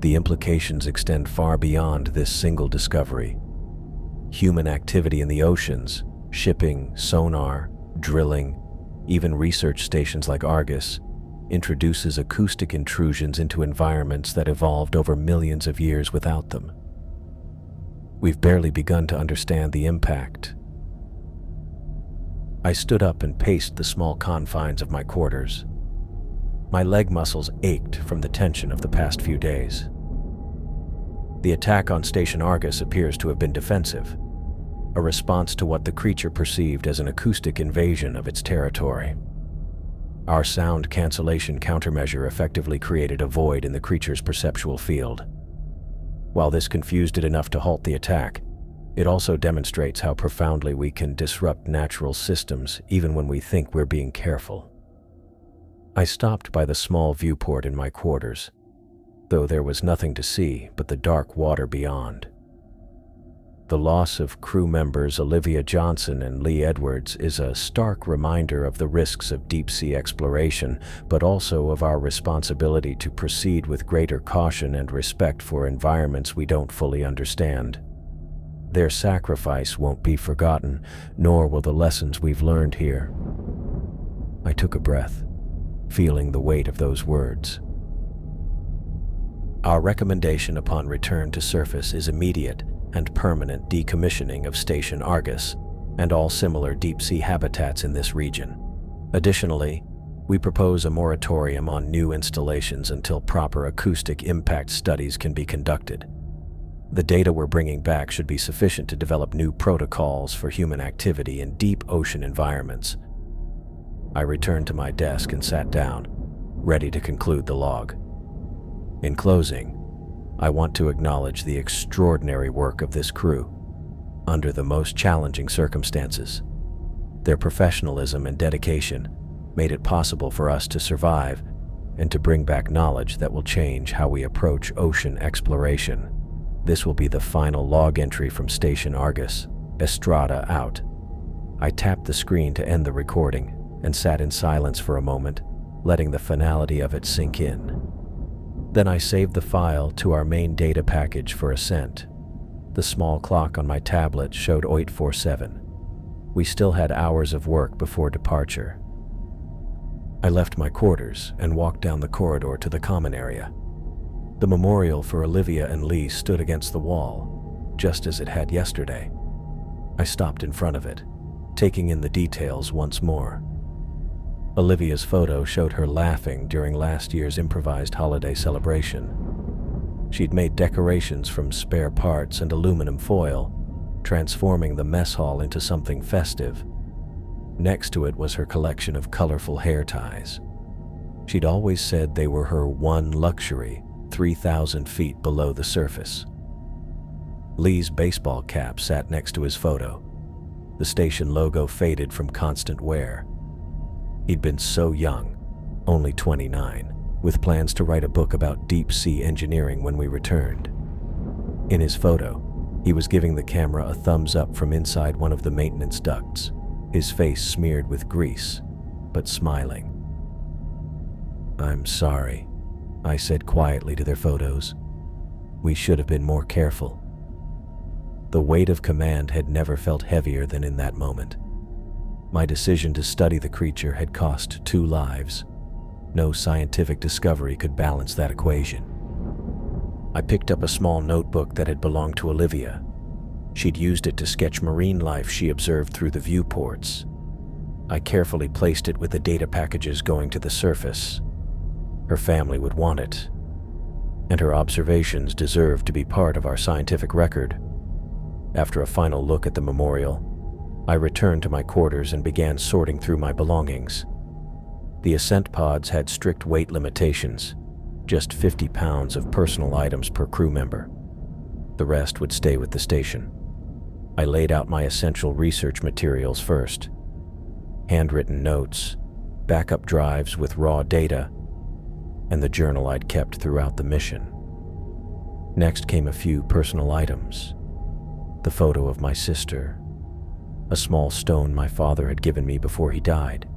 The implications extend far beyond this single discovery. Human activity in the oceans, shipping, sonar, drilling, even research stations like Argus, introduces acoustic intrusions into environments that evolved over millions of years without them. We've barely begun to understand the impact. I stood up and paced the small confines of my quarters. My leg muscles ached from the tension of the past few days. The attack on Station Argus appears to have been defensive, a response to what the creature perceived as an acoustic invasion of its territory. Our sound cancellation countermeasure effectively created a void in the creature's perceptual field. While this confused it enough to halt the attack, it also demonstrates how profoundly we can disrupt natural systems even when we think we're being careful. I stopped by the small viewport in my quarters, though there was nothing to see but the dark water beyond. The loss of crew members Olivia Johnson and Lee Edwards is a stark reminder of the risks of deep-sea exploration, but also of our responsibility to proceed with greater caution and respect for environments we don't fully understand. Their sacrifice won't be forgotten, nor will the lessons we've learned here. I took a breath, feeling the weight of those words. Our recommendation upon return to surface is immediate and permanent decommissioning of Station Argus and all similar deep-sea habitats in this region. Additionally, we propose a moratorium on new installations until proper acoustic impact studies can be conducted. The data we're bringing back should be sufficient to develop new protocols for human activity in deep ocean environments. I returned to my desk and sat down, ready to conclude the log. In closing, I want to acknowledge the extraordinary work of this crew under the most challenging circumstances. Their professionalism and dedication made it possible for us to survive and to bring back knowledge that will change how we approach ocean exploration. This will be the final log entry from Station Argus. Estrada out. I tapped the screen to end the recording and sat in silence for a moment, letting the finality of it sink in. Then I saved the file to our main data package for ascent. The small clock on my tablet showed 0847. We still had hours of work before departure. I left my quarters and walked down the corridor to the common area. The memorial for Olivia and Lee stood against the wall, just as it had yesterday. I stopped in front of it, taking in the details once more. Olivia's photo showed her laughing during last year's improvised holiday celebration. She'd made decorations from spare parts and aluminum foil, transforming the mess hall into something festive. Next to it was her collection of colorful hair ties. She'd always said they were her one luxury, 3,000 feet below the surface. Lee's baseball cap sat next to his photo. The station logo faded from constant wear. He'd been so young, only 29, with plans to write a book about deep-sea engineering when we returned. In his photo, he was giving the camera a thumbs up from inside one of the maintenance ducts, his face smeared with grease, but smiling. "I'm sorry," I said quietly to their photos. "We should have been more careful." The weight of command had never felt heavier than in that moment. My decision to study the creature had cost 2 lives. No scientific discovery could balance that equation. I picked up a small notebook that had belonged to Olivia. She'd used it to sketch marine life she observed through the viewports. I carefully placed it with the data packages going to the surface. Her family would want it, and her observations deserved to be part of our scientific record. After a final look at the memorial, I returned to my quarters and began sorting through my belongings. The ascent pods had strict weight limitations, just 50 pounds of personal items per crew member. The rest would stay with the station. I laid out my essential research materials first: handwritten notes, backup drives with raw data, and the journal I'd kept throughout the mission. Next came a few personal items: the photo of my sister, a small stone my father had given me before he died,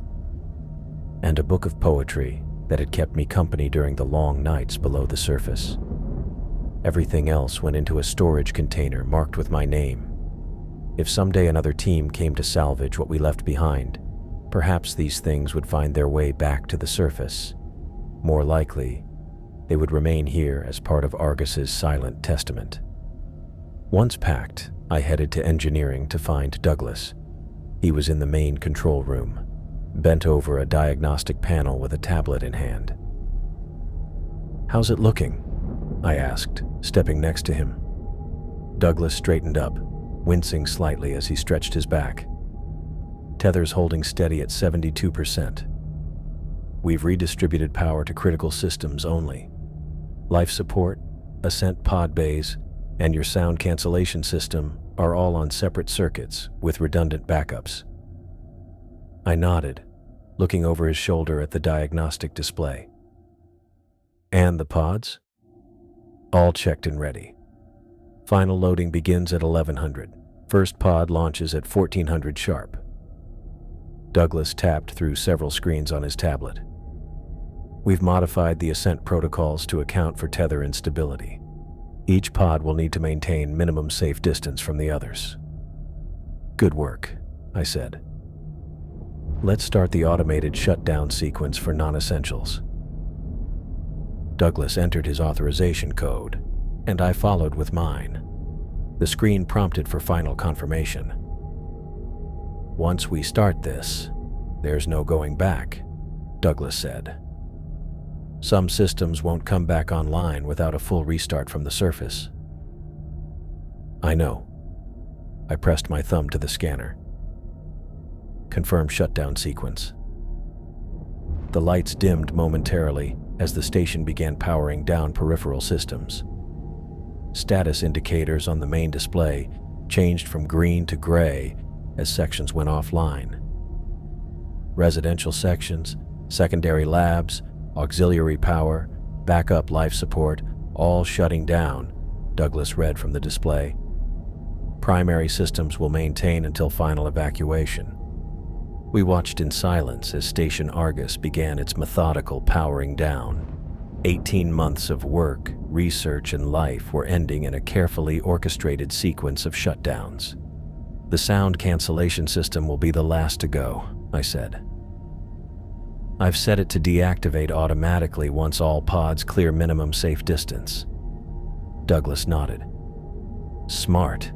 and a book of poetry that had kept me company during the long nights below the surface. Everything else went into a storage container marked with my name. If someday another team came to salvage what we left behind, perhaps these things would find their way back to the surface. More likely, they would remain here as part of Argus's silent testament. Once packed, I headed to engineering to find Douglas. He was in the main control room, bent over a diagnostic panel with a tablet in hand. "How's it looking?" I asked, stepping next to him. Douglas straightened up, wincing slightly as he stretched his back. "Tether's holding steady at 72%. We've redistributed power to critical systems only. Life support, ascent pod bays, and your sound cancellation system are all on separate circuits with redundant backups." I nodded, looking over his shoulder at the diagnostic display. "And the pods?" "All checked and ready. Final loading begins at 1100. First pod launches at 1400 sharp." Douglas tapped through several screens on his tablet. "We've modified the ascent protocols to account for tether instability. Each pod will need to maintain minimum safe distance from the others." "Good work," I said. "Let's start the automated shutdown sequence for non-essentials." Douglas entered his authorization code, and I followed with mine. The screen prompted for final confirmation. "Once we start this, there's no going back," Douglas said. "Some systems won't come back online without a full restart from the surface." "I know." I pressed my thumb to the scanner. "Confirm shutdown sequence." The lights dimmed momentarily as the station began powering down peripheral systems. Status indicators on the main display changed from green to gray as sections went offline. Residential sections, secondary labs, auxiliary power, backup life support, all shutting down, Douglas read from the display. Primary systems will maintain until final evacuation. We watched in silence as Station Argus began its methodical powering down. 18 months of work, research, and life were ending in a carefully orchestrated sequence of shutdowns. "The sound cancellation system will be the last to go," I said. "I've set it to deactivate automatically once all pods clear minimum safe distance." Douglas nodded. "Smart.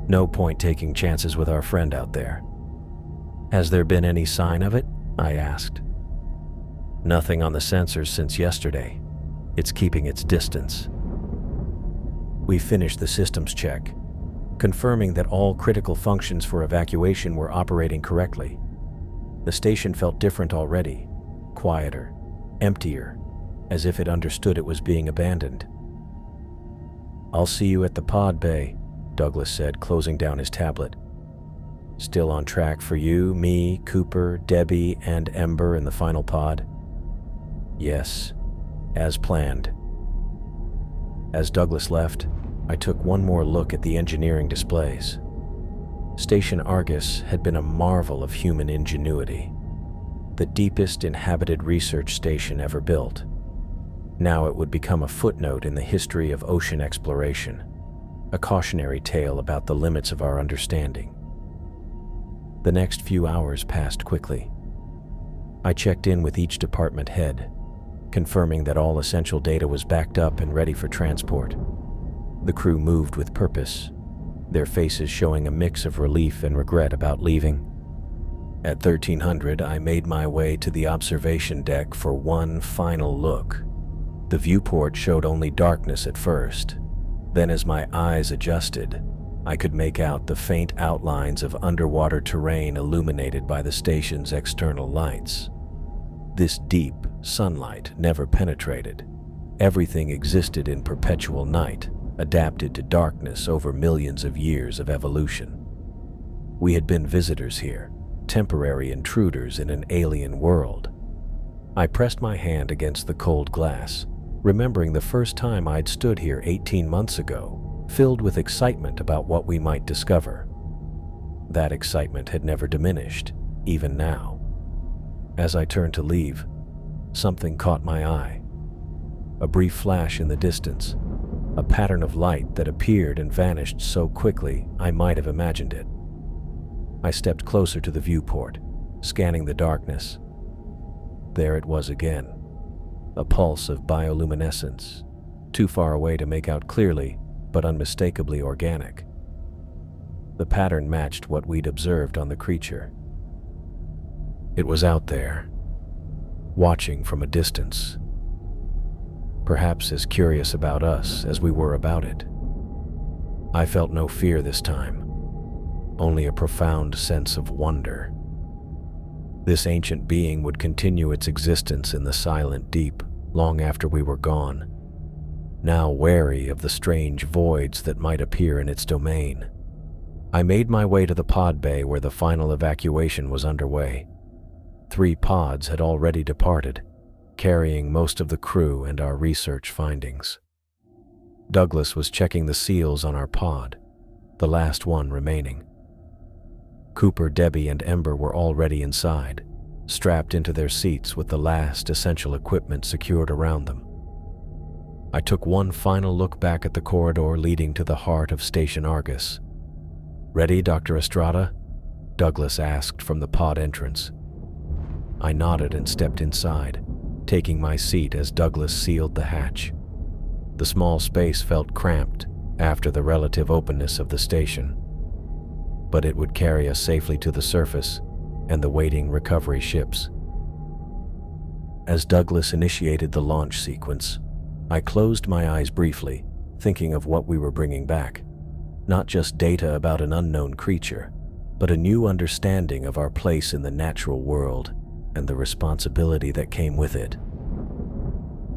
No point taking chances with our friend out there." "Has there been any sign of it?" I asked. "Nothing on the sensors since yesterday. It's keeping its distance." We finished the systems check, confirming that all critical functions for evacuation were operating correctly. The station felt different already, quieter, emptier, as if it understood it was being abandoned. "I'll see you at the pod bay," Douglas said, closing down his tablet. "Still on track for you, me, Cooper, Debbie, and Ember in the final pod?" "Yes, as planned." As Douglas left, I took one more look at the engineering displays. Station Argus had been a marvel of human ingenuity, the deepest inhabited research station ever built. Now it would become a footnote in the history of ocean exploration, a cautionary tale about the limits of our understanding. The next few hours passed quickly. I checked in with each department head, confirming that all essential data was backed up and ready for transport. The crew moved with purpose, their faces showing a mix of relief and regret about leaving. At 1300, I made my way to the observation deck for one final look. The viewport showed only darkness at first. Then as my eyes adjusted, I could make out the faint outlines of underwater terrain illuminated by the station's external lights. This deep sunlight never penetrated. Everything existed in perpetual night, adapted to darkness over millions of years of evolution. We had been visitors here, temporary intruders in an alien world. I pressed my hand against the cold glass, remembering the first time I'd stood here 18 months ago, filled with excitement about what we might discover. That excitement had never diminished, even now. As I turned to leave, something caught my eye. A brief flash in the distance, a pattern of light that appeared and vanished so quickly I might have imagined it. I stepped closer to the viewport, scanning the darkness. There it was again, a pulse of bioluminescence, too far away to make out clearly, but unmistakably organic. The pattern matched what we'd observed on the creature. It was out there, watching from a distance, perhaps as curious about us as we were about it. I felt no fear this time, only a profound sense of wonder. This ancient being would continue its existence in the silent deep long after we were gone, now wary of the strange voids that might appear in its domain. I made my way to the pod bay where the final evacuation was underway. 3 pods had already departed, carrying most of the crew and our research findings. Douglas was checking the seals on our pod, the last one remaining. Cooper, Debbie, and Ember were already inside, strapped into their seats with the last essential equipment secured around them. I took one final look back at the corridor leading to the heart of Station Argus. "Ready, Dr. Estrada?" Douglas asked from the pod entrance. I nodded and stepped inside, taking my seat as Douglas sealed the hatch. The small space felt cramped after the relative openness of the station, but it would carry us safely to the surface and the waiting recovery ships. As Douglas initiated the launch sequence, I closed my eyes briefly, thinking of what we were bringing back. Not just data about an unknown creature, but a new understanding of our place in the natural world and the responsibility that came with it.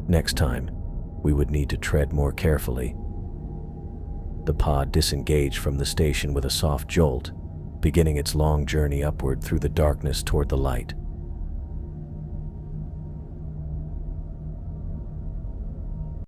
Next time, we would need to tread more carefully. The pod disengaged from the station with a soft jolt, beginning its long journey upward through the darkness toward the light.